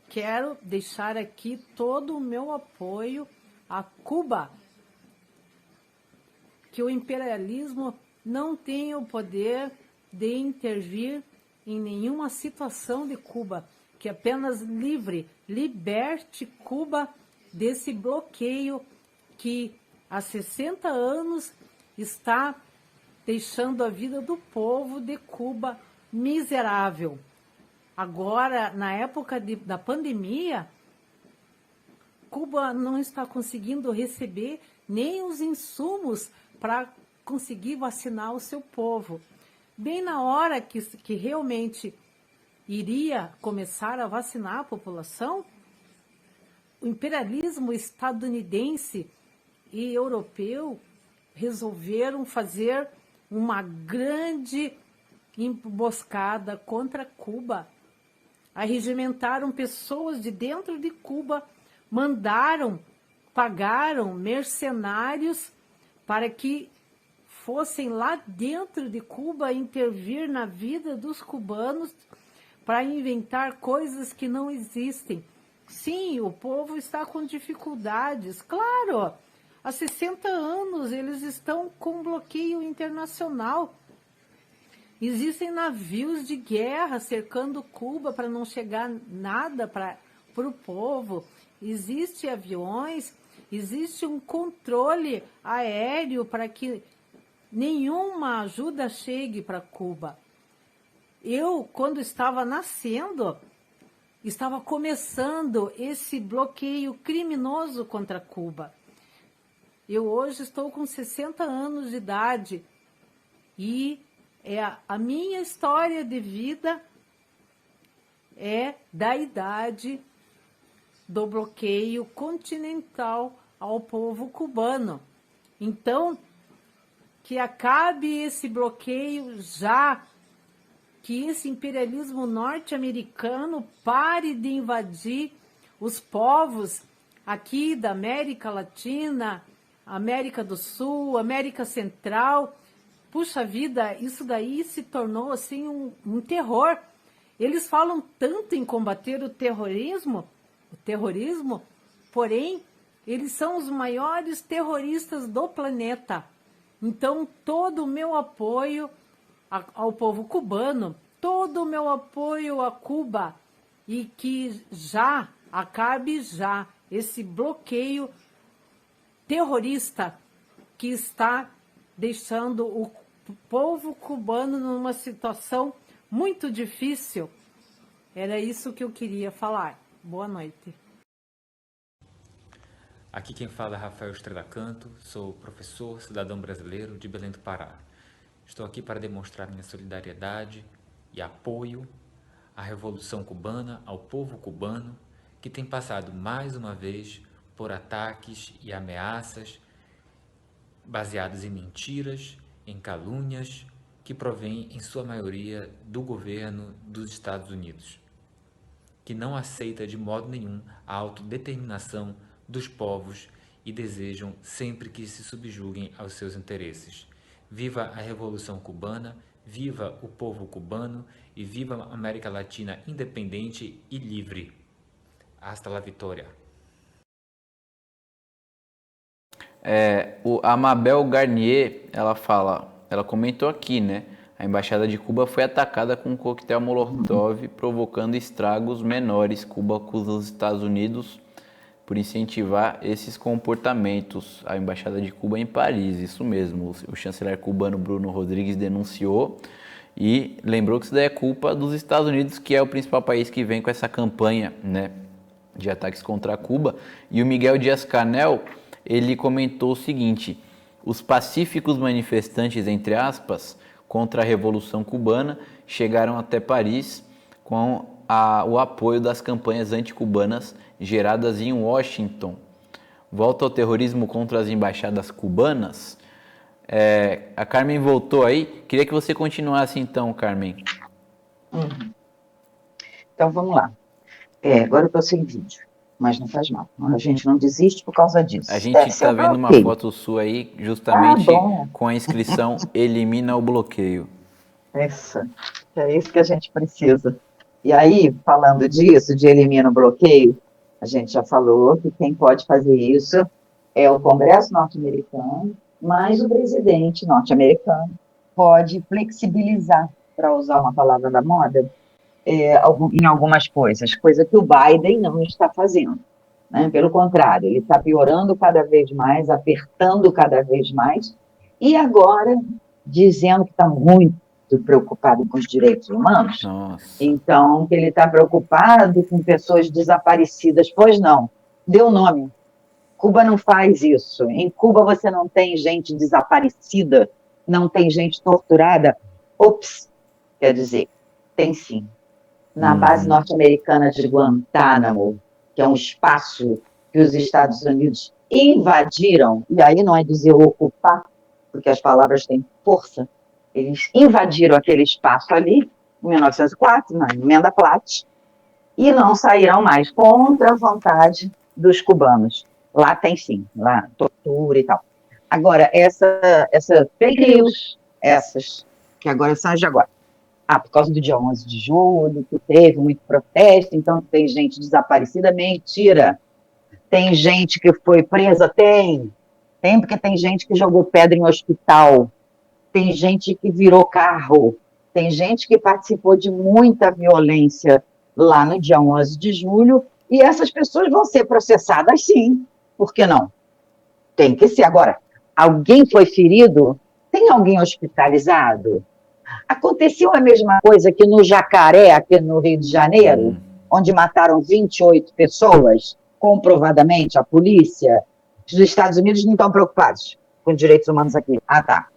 Quero deixar aqui todo o meu apoio a Cuba, que o imperialismo não tem o poder de intervir em nenhuma situação de Cuba, que apenas liberte Cuba desse bloqueio que há 60 anos está deixando a vida do povo de Cuba miserável. Agora, na época da pandemia, Cuba não está conseguindo receber nem os insumos para conseguir vacinar o seu povo. Bem na hora que realmente iria começar a vacinar a população, o imperialismo estadunidense e europeu resolveram fazer uma grande emboscada contra Cuba. Arregimentaram pessoas de dentro de Cuba, pagaram mercenários para que fossem lá dentro de Cuba intervir na vida dos cubanos para inventar coisas que não existem. Sim, o povo está com dificuldades, claro. Há 60 anos eles estão com bloqueio internacional. Existem navios de guerra cercando Cuba para não chegar nada para o povo. Existem aviões, existe um controle aéreo para que nenhuma ajuda chegue para Cuba. Eu, quando estava nascendo, estava começando esse bloqueio criminoso contra Cuba. Eu hoje estou com 60 anos de idade e a minha história de vida é da idade do bloqueio continental ao povo cubano. Então, que acabe esse bloqueio já, que esse imperialismo norte-americano pare de invadir os povos aqui da América Latina, América do Sul, América Central. Puxa vida, isso daí se tornou assim um terror. Eles falam tanto em combater o terrorismo, porém, eles são os maiores terroristas do planeta. Então, todo o meu apoio ao povo cubano, todo o meu apoio a Cuba, e que já acabe já esse bloqueio terrorista que está deixando o povo cubano numa situação muito difícil. Era isso que eu queria falar. Boa noite. Aqui quem fala é Rafael Estrela Canto, sou professor cidadão brasileiro de Belém do Pará. Estou aqui para demonstrar minha solidariedade e apoio à Revolução Cubana, ao povo cubano, que tem passado mais uma vez por ataques e ameaças baseados em mentiras, em calúnias, que provêm, em sua maioria, do governo dos Estados Unidos, que não aceita de modo nenhum a autodeterminação dos povos e desejam sempre que se subjuguem aos seus interesses. Viva a Revolução Cubana, viva o povo cubano e viva a América Latina independente e livre. Hasta la vitória. A Mabel Garnier, ela comentou aqui, né? A Embaixada de Cuba foi atacada com um coquetel Molotov, provocando estragos menores. Cuba acusa os Estados Unidos por incentivar esses comportamentos. A Embaixada de Cuba em Paris, isso mesmo. O chanceler cubano Bruno Rodrigues denunciou e lembrou que isso daí é culpa dos Estados Unidos, que é o principal país que vem com essa campanha, né, de ataques contra Cuba. E o Miguel Dias-Canel, ele comentou o seguinte: os pacíficos manifestantes, entre aspas, contra a Revolução Cubana chegaram até Paris com o apoio das campanhas anticubanas geradas em Washington. Volta ao terrorismo contra as embaixadas cubanas. A Carmen voltou aí. Queria que você continuasse então, Carmen. Então vamos lá. Agora eu estou sem vídeo, mas não faz mal. A gente não desiste por causa disso. A gente está vendo uma foto sua aí, justamente com a inscrição Elimina o Bloqueio. É isso que a gente precisa. E aí, falando disso, de Elimina o Bloqueio, a gente já falou que quem pode fazer isso é o Congresso norte-americano, mas o presidente norte-americano pode flexibilizar, para usar uma palavra da moda, em algumas coisas, coisa que o Biden não está fazendo, né? Pelo contrário, ele está piorando cada vez mais, apertando cada vez mais, e agora dizendo que está muito preocupado com os direitos humanos. Nossa. Então, que ele está preocupado com pessoas desaparecidas. Pois não, deu nome. Cuba não faz isso. Em Cuba você não tem gente desaparecida, não tem gente torturada. Ops, quer dizer, tem sim. Na base norte-americana de Guantánamo, que é um espaço que os Estados Unidos invadiram, e aí não é dizer ocupar, porque as palavras têm força. Eles invadiram aquele espaço ali, em 1904, na Emenda Platt, e não saíram mais, contra a vontade dos cubanos. Lá tem sim, lá tortura e tal. Agora, essa fake news, essas, que agora são as de agora. Por causa do dia 11 de julho, que teve muito protesto, então tem gente desaparecida, mentira. Tem gente que foi presa, tem porque tem gente que jogou pedra em hospital, tem gente que virou carro, tem gente que participou de muita violência lá no dia 11 de julho, e essas pessoas vão ser processadas sim, por que não? Tem que ser. Agora, alguém foi ferido? Tem alguém hospitalizado? Aconteceu a mesma coisa que no Jacaré, aqui no Rio de Janeiro, onde mataram 28 pessoas, comprovadamente, a polícia. Os Estados Unidos não estão preocupados com direitos humanos aqui. Tá.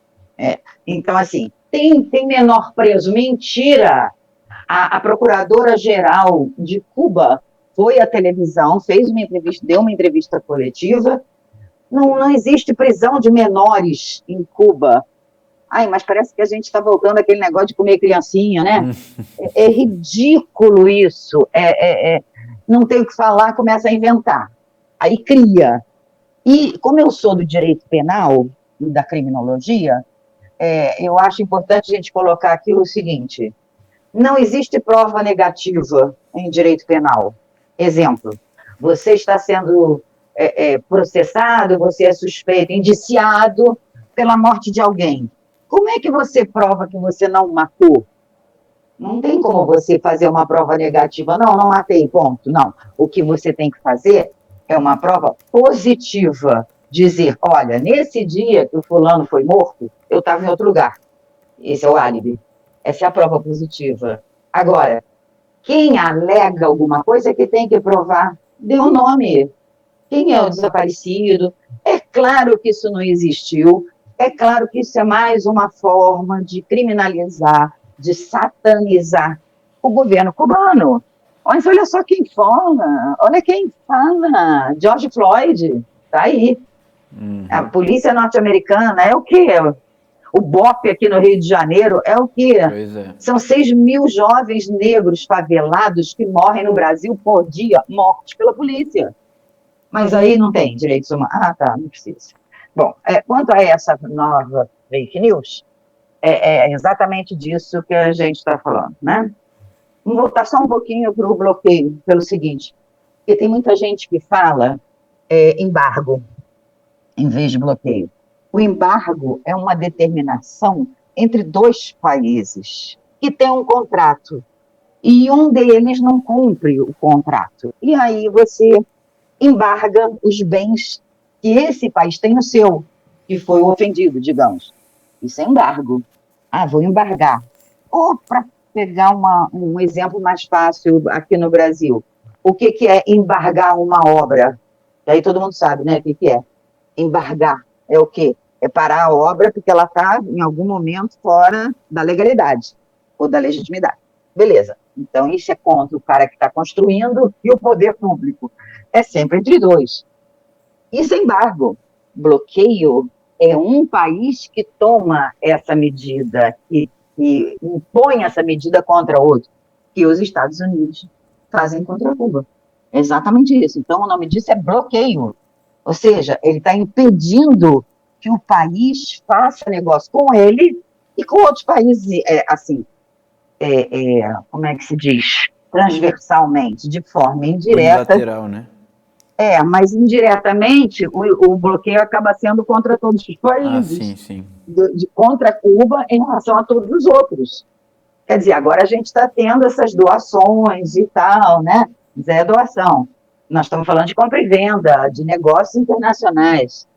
Então, assim, tem menor preso. Mentira! A Procuradora-Geral de Cuba foi à televisão, fez uma entrevista, deu uma entrevista coletiva. Não existe prisão de menores em Cuba. Mas parece que a gente está voltando àquele negócio de comer criancinha, né? É ridículo isso. Não tem o que falar, começa a inventar. Aí cria. E como eu sou do direito penal e da criminologia, eu acho importante a gente colocar aqui o seguinte: não existe prova negativa em direito penal. Exemplo, você está sendo processado, você é suspeito, indiciado pela morte de alguém. Como é que você prova que você não matou? Não tem como você fazer uma prova negativa. Não, não matei, ponto. Não. O que você tem que fazer é uma prova positiva. Dizer, olha, nesse dia que o fulano foi morto, eu estava em outro lugar. Esse é o álibi. Essa é a prova positiva. Agora, quem alega alguma coisa é que tem que provar. Dê um nome. Quem é o desaparecido? É claro que isso não existiu. É claro que isso é mais uma forma de criminalizar, de satanizar o governo cubano. Mas olha só quem fala, olha quem fala, George Floyd, está aí. A polícia norte-americana é o quê? O BOP aqui no Rio de Janeiro é o quê? Pois é. São 6.000 jovens negros favelados que morrem no Brasil por dia, mortos pela polícia. Mas aí não tem direitos humanos. Ah, tá, não precisa. Bom, quanto a essa nova fake news, é exatamente disso que a gente está falando, né? Vamos voltar só um pouquinho para o bloqueio, pelo seguinte, porque tem muita gente que fala embargo, em vez de bloqueio. O embargo é uma determinação entre dois países que têm um contrato, e um deles não cumpre o contrato. E aí você embarga os bens que esse país tem no seu, que foi o ofendido, digamos. Isso é embargo. Ah, vou embargar. Ou, para pegar um exemplo mais fácil aqui no Brasil, o que é embargar uma obra? E aí todo mundo sabe, né, o que é. Embargar é o quê? É parar a obra porque ela está, em algum momento, fora da legalidade ou da legitimidade. Beleza. Então, isso é contra o cara que está construindo e o poder público. É sempre entre dois. Isso é embargo. Bloqueio é um país que toma essa medida, que impõe essa medida contra outro, que os Estados Unidos fazem contra Cuba. É exatamente isso. Então, o nome disso é bloqueio. Ou seja, ele está impedindo que o país faça negócio com ele e com outros países, como é que se diz? Transversalmente, de forma indireta. Unilateral, né? Mas indiretamente o bloqueio acaba sendo contra todos os países. Sim, sim. Contra Cuba em relação a todos os outros. Quer dizer, agora a gente está tendo essas doações e tal, né? Mas é doação. Nós estamos falando de compra e venda, de negócios internacionais.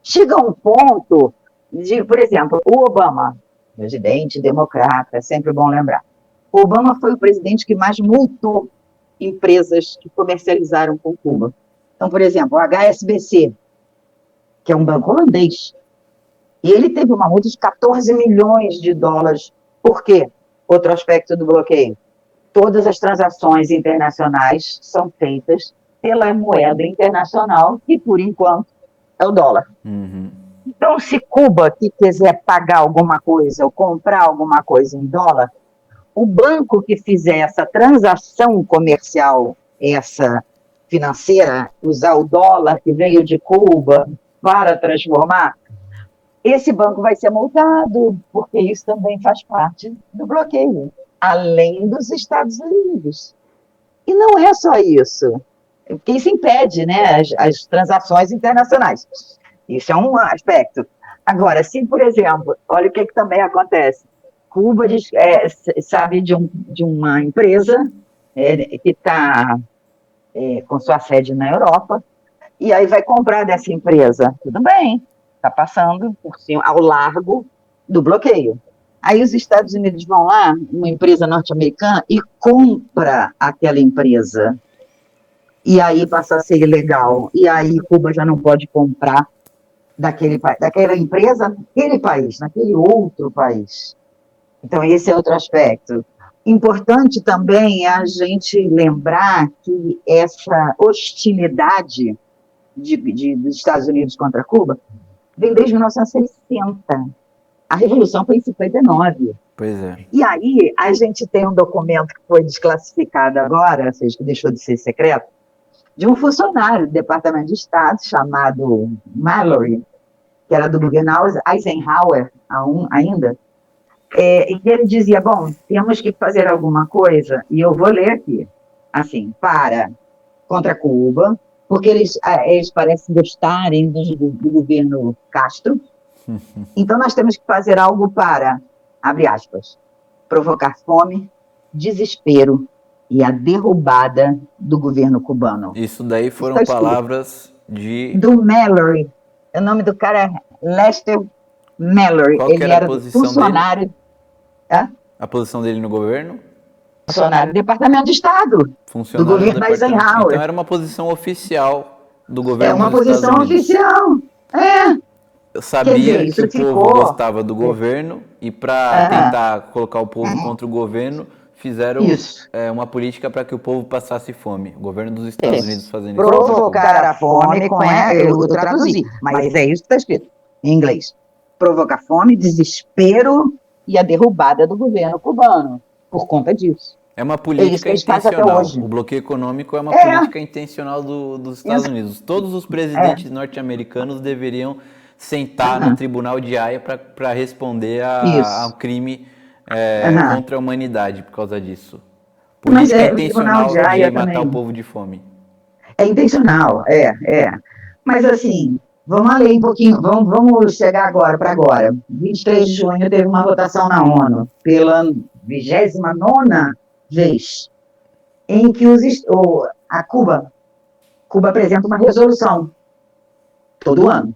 Chega um ponto de, por exemplo, o Obama, presidente democrata, é sempre bom lembrar. O Obama foi o presidente que mais multou empresas que comercializaram com Cuba. Então, por exemplo, o HSBC, que é um banco holandês, e ele teve uma multa de 14 milhões de dólares. Por quê? Outro aspecto do bloqueio. Todas as transações internacionais são feitas pela moeda internacional, que, por enquanto, é o dólar. Uhum. Então, se Cuba que quiser pagar alguma coisa ou comprar alguma coisa em dólar, o banco que fizer essa transação comercial, essa financeira, usar o dólar que veio de Cuba para transformar, esse banco vai ser multado, porque isso também faz parte do bloqueio, além dos Estados Unidos. E não é só isso, porque isso impede, né, as transações internacionais. Isso é um aspecto. Agora, se, por exemplo, olha o que também acontece. Cuba sabe de uma empresa que está com sua sede na Europa, e aí vai comprar dessa empresa. Tudo bem, está passando por cima, ao largo do bloqueio. Aí os Estados Unidos vão lá, uma empresa norte-americana, e compra aquela empresa. E aí passa a ser ilegal. E aí Cuba já não pode comprar daquela empresa naquele país, naquele outro país. Então, esse é outro aspecto. Importante também é a gente lembrar que essa hostilidade dos Estados Unidos contra Cuba vem desde 1960. A Revolução foi em 59. Pois é. E aí, a gente tem um documento que foi desclassificado agora, ou seja, que deixou de ser secreto, de um funcionário do Departamento de Estado chamado Mallory, que era do governo Eisenhower ainda, e ele dizia, bom, temos que fazer alguma coisa, e eu vou ler aqui, assim, contra Cuba, porque eles parecem gostarem do governo Castro, então nós temos que fazer algo para, abre aspas, provocar fome, desespero e a derrubada do governo cubano. Isso daí foram palavras do Mallory. O nome do cara é Lester Mallory. Qual que ele era era funcionário. A posição dele no governo? Funcionário do Departamento de Estado. Do governo Eisenhower. Então era uma posição oficial do governo. É uma posição oficial. Eu sabia que o povo gostava do governo e para tentar colocar o povo contra o governo, fizeram uma política para que o povo passasse fome. O governo dos Estados Unidos fazendo isso. Provocar a fome, eu traduzi, mas é isso que está escrito em inglês. Provocar fome, desespero e a derrubada do governo cubano, por conta disso. É uma política intencional. O bloqueio econômico é uma política intencional dos Estados Unidos. Todos os presidentes norte-americanos deveriam sentar no Tribunal de Haia para responder a um crime contra a humanidade por causa disso. Política intencional de matar o povo de fome. É intencional, Mas assim, vamos ler um pouquinho, vamos chegar agora. 23 de junho teve uma votação na ONU, pela 29ª vez, em que Cuba apresenta uma resolução, todo ano.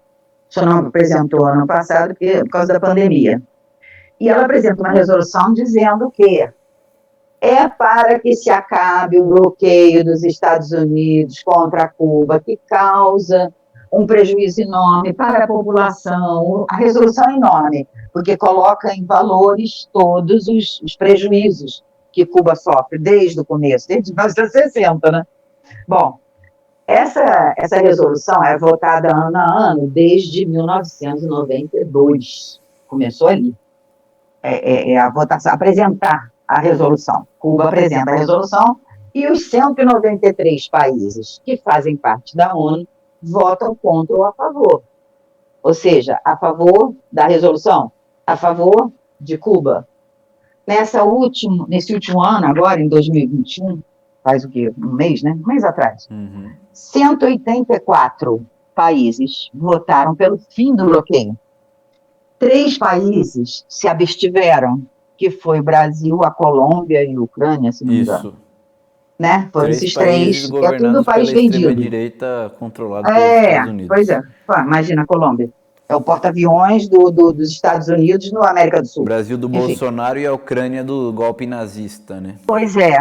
Só não apresentou ano passado por causa da pandemia. E ela apresenta uma resolução dizendo que é para que se acabe o bloqueio dos Estados Unidos contra Cuba, que causa um prejuízo enorme para a população. A resolução é enorme, porque coloca em valores todos os prejuízos que Cuba sofre desde o começo, desde 1960, né? Bom, essa resolução é votada ano a ano desde 1992. Começou ali. A votação, apresentar a resolução. Cuba apresenta a resolução e os 193 países que fazem parte da ONU votam contra ou a favor. Ou seja, a favor da resolução, a favor de Cuba. Nesse último ano, agora, em 2021, faz o quê? Um mês, né? Um mês atrás. 184 países votaram pelo fim do bloqueio. 3 países se abstiveram, que foi o Brasil, a Colômbia e a Ucrânia, se não me engano. Né? Foram esses 3, é tudo país vendido. Direita controlado pelos Estados Unidos. Pois é. Imagina a Colômbia. É o porta-aviões dos Estados Unidos no América do Sul. O Brasil do Bolsonaro e a Ucrânia do golpe nazista, né? Pois é.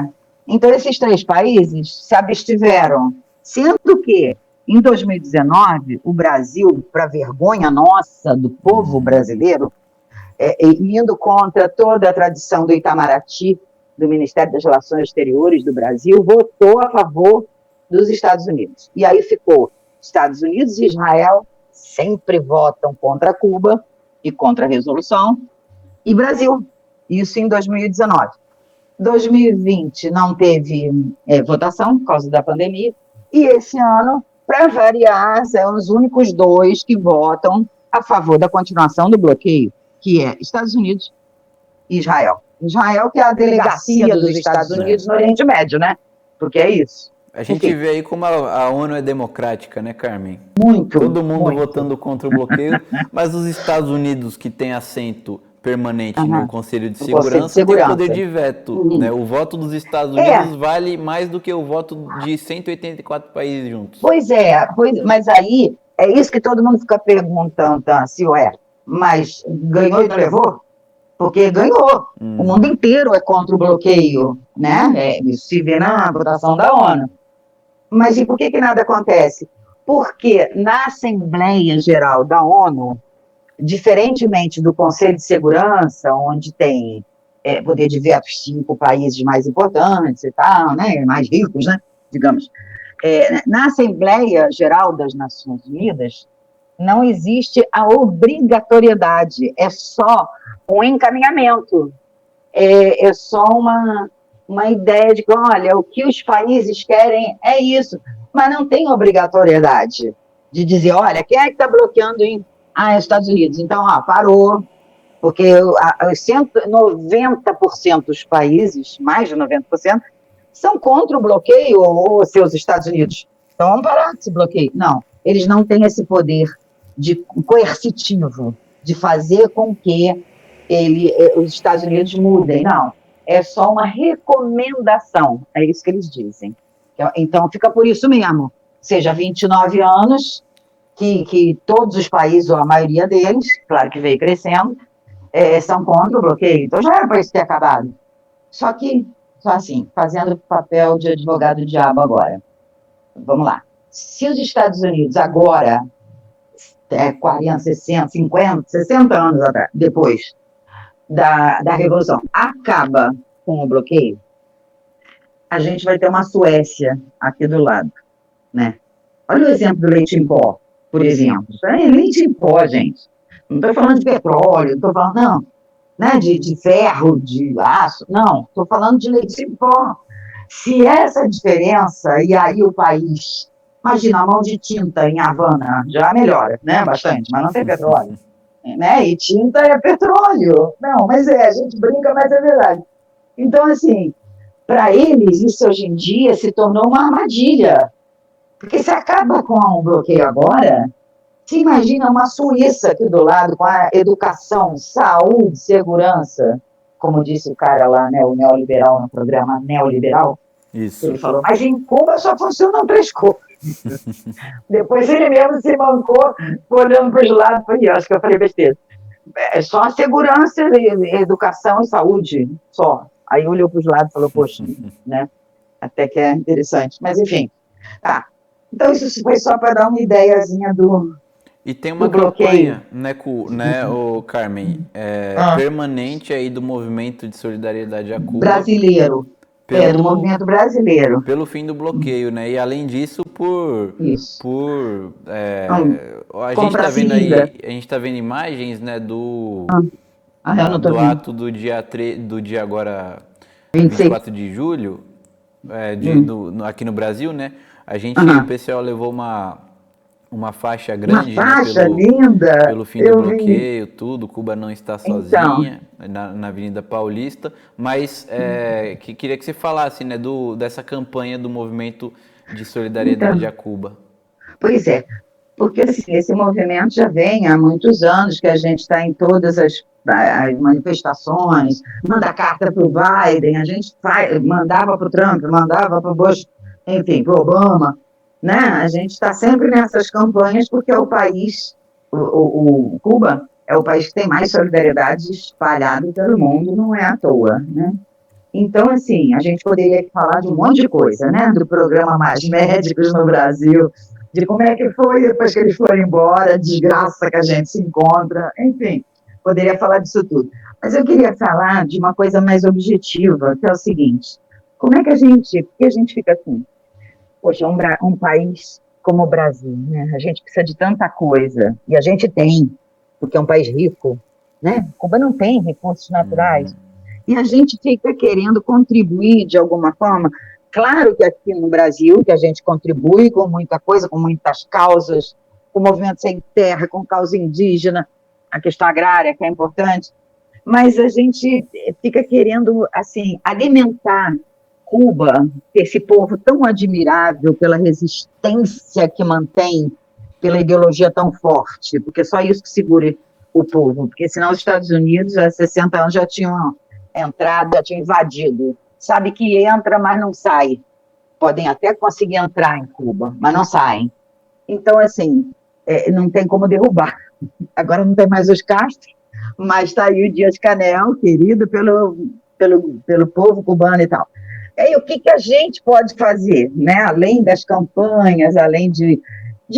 Então, esses 3 países se abstiveram, sendo que, em 2019, o Brasil, para vergonha nossa, do povo brasileiro, indo contra toda a tradição do Itamaraty, do Ministério das Relações Exteriores do Brasil, votou a favor dos Estados Unidos. E aí ficou Estados Unidos e Israel sempre votam contra Cuba e contra a resolução, e Brasil, isso em 2019. 2020 não teve votação por causa da pandemia, e esse ano, para variar, são os únicos 2 que votam a favor da continuação do bloqueio, que é Estados Unidos e Israel. Israel, que é a delegacia dos Estados Unidos no Oriente Médio, né? Porque é isso. A gente vê aí como a ONU é democrática, né, Carmen? Muito. Todo mundo votando contra o bloqueio, mas os Estados Unidos, que tem assento permanente no Conselho de Segurança, tem poder de veto. Né? O voto dos Estados Unidos vale mais do que o voto de 184 países juntos. Pois é, mas aí é isso que todo mundo fica perguntando, se mas ganhou e não levou? Porque ganhou. O mundo inteiro é contra o bloqueio, né? Isso se vê na votação da ONU. Mas e por que nada acontece? Porque na Assembleia Geral da ONU, diferentemente do Conselho de Segurança, onde tem poder de veto 5 países mais importantes e tal, né? Mais ricos, né? Digamos. Na Assembleia Geral das Nações Unidas, não existe a obrigatoriedade, é só um encaminhamento, é só uma ideia de que, olha, o que os países querem é isso. mas não tem obrigatoriedade de dizer, olha, quem é que está bloqueando Estados Unidos? Então, parou, porque 90% dos países, mais de 90%, são contra o bloqueio ou seus Estados Unidos. Então, vamos parar esse bloqueio. Não, eles não têm esse poder coercitivo de fazer com que os Estados Unidos mudem. Não, é só uma recomendação, é isso que eles dizem. Então, fica por isso mesmo. Seja 29 anos, que todos os países, ou a maioria deles, claro que veio crescendo, são contra o bloqueio. Então, já era para isso ter acabado. Só assim, fazendo papel de advogado do diabo agora. Vamos lá. Se os Estados Unidos agora, 40, 60, 50, 60 anos depois da Revolução, acaba com o bloqueio, a gente vai ter uma Suécia aqui do lado, né? Olha o exemplo do leite em pó, por exemplo. Leite em pó, gente. Não estou falando de petróleo, não estou falando, não, né, de ferro, de aço, não, estou falando de leite em pó. Se essa diferença, e aí o país, imagina a mão de tinta em Havana, já melhora, né, bastante, mas não tem petróleo, né, e tinta é petróleo. Não, mas a gente brinca, mas é verdade. Então, assim, para eles, isso hoje em dia se tornou uma armadilha, porque se acaba com um bloqueio agora, se imagina uma Suíça aqui do lado, com a educação, saúde, segurança, como disse o cara lá, né, o neoliberal, no programa Neoliberal. Isso. Ele falou, mas em Cuba só funcionam 3 coisas. Depois ele mesmo se mancou, olhando para os lados, acho que eu falei besteira. É só a segurança, educação e saúde, só. Aí olhou para os lados e falou, poxa, né, até que é interessante. Mas, enfim, tá. Então, isso foi só para dar uma ideiazinha do... E tem uma campanha, né, o Carmen, permanente aí do movimento de solidariedade a Cuba. Brasileiro. Do movimento brasileiro. Pelo fim do bloqueio, né? E além disso, a gente tá vendo imagens, né, do ato do dia agora 24 de julho, aqui no Brasil, né? O PCO levou uma faixa grande, linda, pelo fim do bloqueio, tudo. Cuba não está sozinha, na Avenida Paulista, mas queria que você falasse, né, dessa campanha do movimento de solidariedade a Cuba. Pois é, porque assim, esse movimento já vem há muitos anos, que a gente está em todas as manifestações, manda carta para o Biden, a gente mandava para o Trump, mandava para o Bush, enfim, para o Obama, né? A gente está sempre nessas campanhas porque é o país, o Cuba é o país que tem mais solidariedade espalhado pelo mundo, não é à toa, né? Então, assim, a gente poderia falar de um monte de coisa, né? Do programa Mais Médicos no Brasil, de como é que foi depois que eles foram embora, a desgraça que a gente se encontra, enfim, poderia falar disso tudo. Mas eu queria falar de uma coisa mais objetiva, que é o seguinte, porque a gente fica assim, poxa, um país como o Brasil, né? A gente precisa de tanta coisa, e a gente tem, porque é um país rico, né? Cuba não tem recursos naturais, e a gente fica querendo contribuir de alguma forma. Claro que aqui no Brasil, que a gente contribui com muita coisa, com muitas causas, com o movimento sem terra, com causa indígena, a questão agrária, que é importante, mas a gente fica querendo, assim, alimentar Cuba, esse povo tão admirável pela resistência que mantém, pela ideologia tão forte, porque só isso que segura o povo, porque senão os Estados Unidos, há 60 anos, já tinham entrado, já tinham invadido. Sabe que entra, mas não sai. Podem até conseguir entrar em Cuba, mas não saem. Então, assim, não tem como derrubar. Agora não tem mais os Castro, mas está aí o Dias-Canel, querido pelo povo cubano e tal. E aí, o que a gente pode fazer, né? Além das campanhas, além de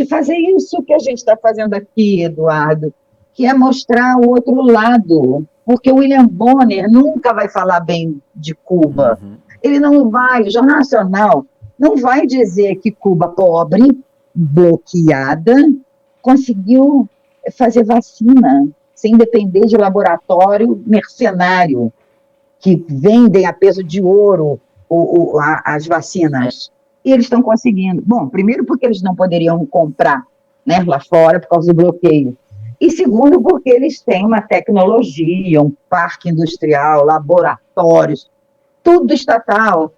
fazer isso que a gente está fazendo aqui, Eduardo, que é mostrar o outro lado, porque o William Bonner nunca vai falar bem de Cuba. Ele não vai, o Jornal Nacional não vai dizer que Cuba, pobre, bloqueada, conseguiu fazer vacina, sem depender de laboratório mercenário, que vendem a peso de ouro as vacinas. E eles estão conseguindo. Bom, primeiro porque eles não poderiam comprar, né, lá fora por causa do bloqueio. E segundo porque eles têm uma tecnologia, um parque industrial, laboratórios, tudo estatal.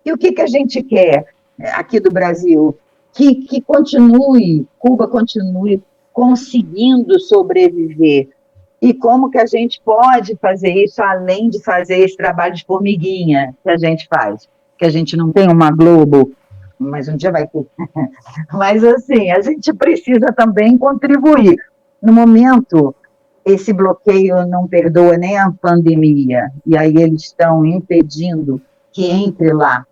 E o que a gente quer aqui do Brasil? Que continue, Cuba continue conseguindo sobreviver. E como que a gente pode fazer isso além de fazer esse trabalho de formiguinha que a gente faz? Que a gente não tem uma Globo, mas um dia vai ter. Mas, assim, a gente precisa também contribuir. No momento, esse bloqueio não perdoa nem a pandemia, e aí eles estão impedindo que entre lá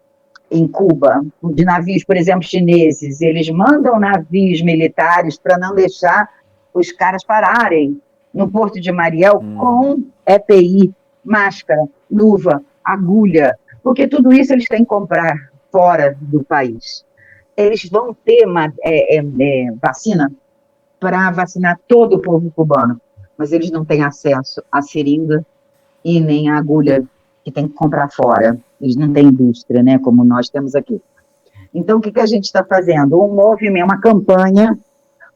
em Cuba, de navios, por exemplo, chineses. Eles mandam navios militares para não deixar os caras pararem no Porto de Mariel com EPI, máscara, luva, agulha, porque tudo isso eles têm que comprar fora do país. Eles vão ter vacina para vacinar todo o povo cubano, mas eles não têm acesso à seringa e nem à agulha que tem que comprar fora. Eles não têm indústria, né, como nós temos aqui. Então, o que a gente está fazendo? Um movimento, uma campanha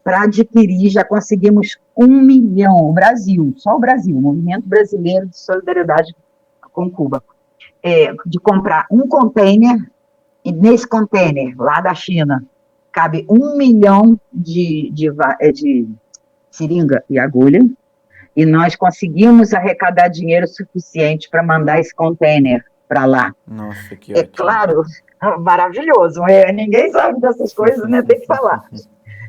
para adquirir, já conseguimos 1 milhão, o Brasil, só o Brasil, o Movimento Brasileiro de Solidariedade com Cuba, de comprar um container, e nesse container, lá da China, cabe 1 milhão de seringa e agulha, e nós conseguimos arrecadar dinheiro suficiente para mandar esse container para lá. Nossa, que ótimo. Claro, maravilhoso, ninguém sabe dessas coisas, né? Tem que falar.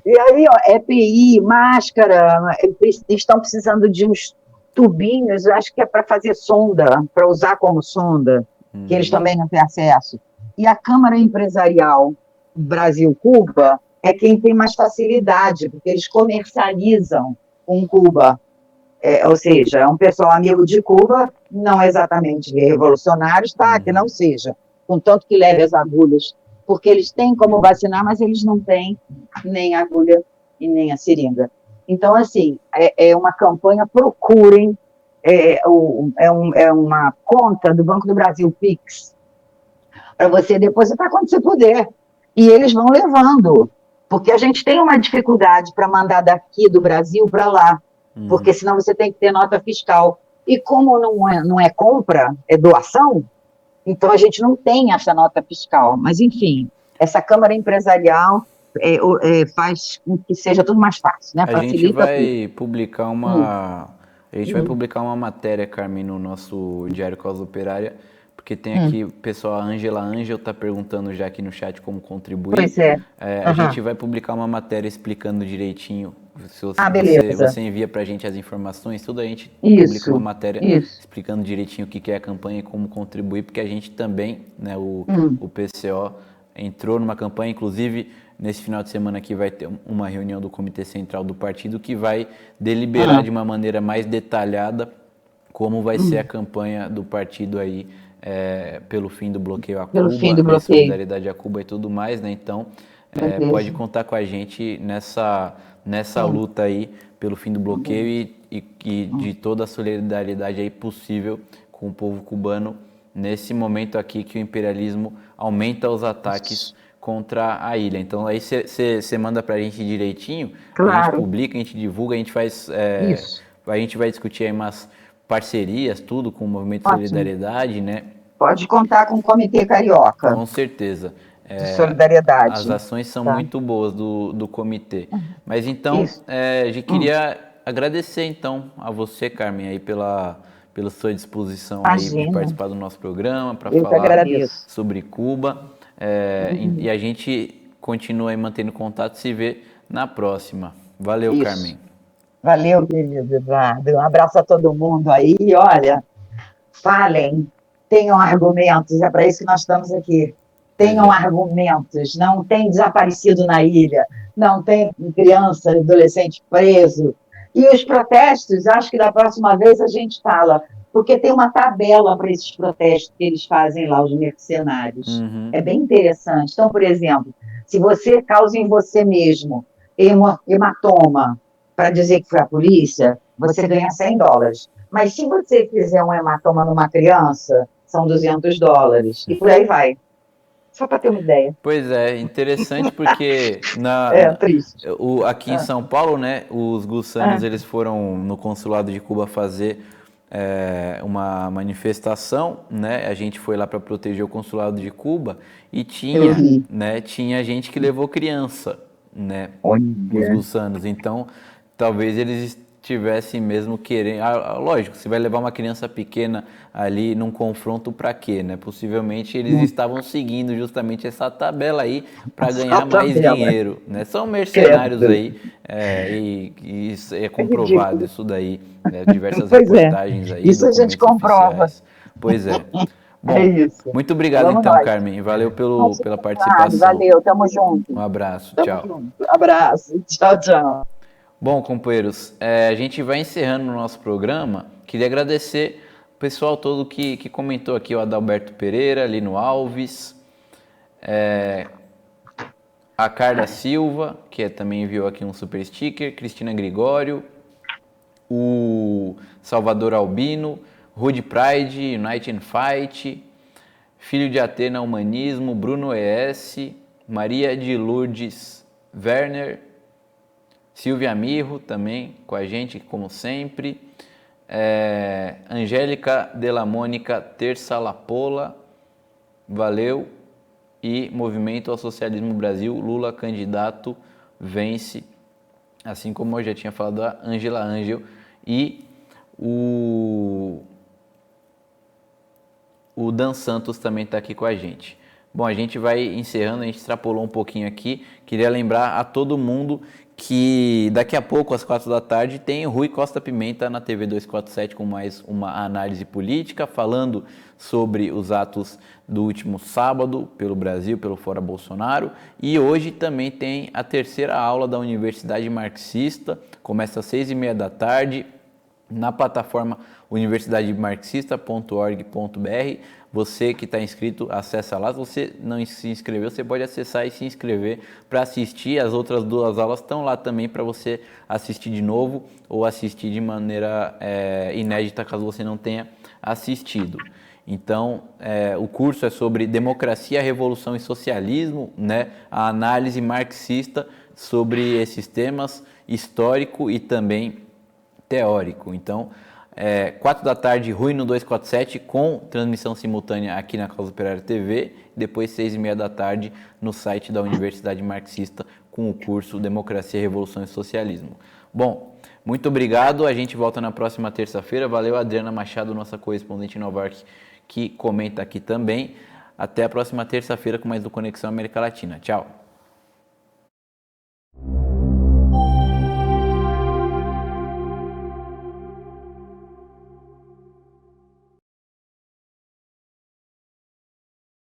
E aí, EPI, máscara, eles estão precisando de uns tubinhos, acho que é para fazer sonda, para usar como sonda, que eles também não têm acesso. E a Câmara Empresarial Brasil-Cuba é quem tem mais facilidade, porque eles comercializam com Cuba. Ou seja, é um pessoal amigo de Cuba, não exatamente revolucionários, tá? Que não seja, contanto que leve as agulhas, porque eles têm como vacinar, mas eles não têm nem a agulha e nem a seringa. Então, assim, é uma campanha, procurem, uma conta do Banco do Brasil, Pix, para você depositar quando você puder. E eles vão levando, porque a gente tem uma dificuldade para mandar daqui do Brasil para lá, porque senão você tem que ter nota fiscal. E como não é compra, é doação, então a gente não tem essa nota fiscal. Mas, enfim, essa Câmara Empresarial faz com que seja tudo mais fácil, né? A gente vai publicar vai publicar uma matéria, Carmen, no nosso Diário Causa Operária, porque tem aqui o pessoal, a Angela Angel está perguntando já aqui no chat como contribuir. Pois é. A gente vai publicar uma matéria explicando direitinho. Se você envia para a gente as informações, tudo a gente publica uma matéria explicando direitinho o que é a campanha e como contribuir, porque a gente também, né, o PCO entrou numa campanha, inclusive nesse final de semana aqui vai ter uma reunião do Comitê Central do Partido que vai deliberar de uma maneira mais detalhada como vai ser a campanha do partido aí pelo fim do bloqueio a Cuba, solidariedade a Cuba e tudo mais, né? Então, pode contar com a gente nessa luta aí pelo fim do bloqueio e de toda a solidariedade aí possível com o povo cubano nesse momento aqui que o imperialismo aumenta os ataques contra a ilha. Então aí você manda pra gente direitinho, a gente publica, a gente divulga, a gente faz... a gente vai discutir aí umas parcerias, tudo com o Movimento de Solidariedade, né? Pode contar com o Comitê Carioca. Com certeza. De solidariedade. As ações são muito boas do comitê. Mas então, a gente queria agradecer então a você, Carmen, aí pela sua disposição aí de participar do nosso programa, para falar sobre Cuba. E a gente continua aí mantendo contato e se vê na próxima. Valeu, Carmen. Valeu, querido Eduardo. Um abraço a todo mundo aí. Olha, falem, tenham argumentos, é para isso que nós estamos aqui. Tenham argumentos, não tem desaparecido na ilha, não tem criança, adolescente preso. E os protestos, acho que da próxima vez a gente fala, porque tem uma tabela para esses protestos que eles fazem lá, os mercenários. É bem interessante. Então, por exemplo, se você causa em você mesmo hematoma para dizer que foi a polícia, você ganha $100. Mas se você fizer um hematoma numa criança, são $200. E por aí vai. Só para ter uma ideia. Pois é, interessante porque Triste. aqui em São Paulo, né, os gussanos eles foram no consulado de Cuba fazer uma manifestação, né? A gente foi lá para proteger o consulado de Cuba e tinha gente que levou criança, né? Os gussanos. Então, talvez eles estivessem mesmo querendo. Lógico, você vai levar uma criança pequena ali num confronto para quê, né? Possivelmente eles estavam seguindo justamente essa tabela aí para ganhar mais dinheiro, né? São mercenários aí e isso é comprovado isso daí, né? Diversas reportagens aí. Isso a gente comprova. Pois é. Bom, muito obrigado Vamos então, nós. Carmen. Valeu pela participação. Valeu, tamo junto. Um abraço, Tamo tchau. junto. Abraço, tchau, tchau. Bom, companheiros, a gente vai encerrando o nosso programa. Queria agradecer o pessoal todo que comentou aqui, o Adalberto Pereira, Lino Alves, a Carla Silva, que também enviou aqui um super sticker, Cristina Gregório, o Salvador Albino, Rude Pride, Unite and Fight, Filho de Atena Humanismo, Bruno ES, Maria de Lourdes Werner, Silvia Mirro também com a gente, como sempre. Angélica Della Mônica Terça Lapola, valeu. E Movimento ao Socialismo Brasil, Lula candidato, vence. Assim como eu já tinha falado, a Angela Angel. E o Dan Santos também está aqui com a gente. Bom, a gente vai encerrando, a gente extrapolou um pouquinho aqui. Queria lembrar a todo mundo que daqui a pouco, às 4 da tarde, tem Rui Costa Pimenta na TV 247 com mais uma análise política, falando sobre os atos do último sábado pelo Brasil, pelo Fora Bolsonaro. E hoje também tem a terceira aula da Universidade Marxista, começa às 6h30 da tarde, na plataforma universidademarxista.org.br. Você que está inscrito, acessa lá. Se você não se inscreveu, você pode acessar e se inscrever para assistir. As outras 2 aulas estão lá também para você assistir de novo ou assistir de maneira inédita, caso você não tenha assistido. Então, o curso é sobre democracia, revolução e socialismo, né? A análise marxista sobre esses temas, histórico e também teórico. Então, 4 da tarde, Rui no 247, com transmissão simultânea aqui na Causa Operária TV, depois 6h30 da tarde no site da Universidade Marxista com o curso Democracia, Revolução e Socialismo. Bom, muito obrigado, a gente volta na próxima terça-feira. Valeu, Adriana Machado, nossa correspondente em Nova York, que comenta aqui também. Até a próxima terça-feira com mais do Conexão América Latina. Tchau!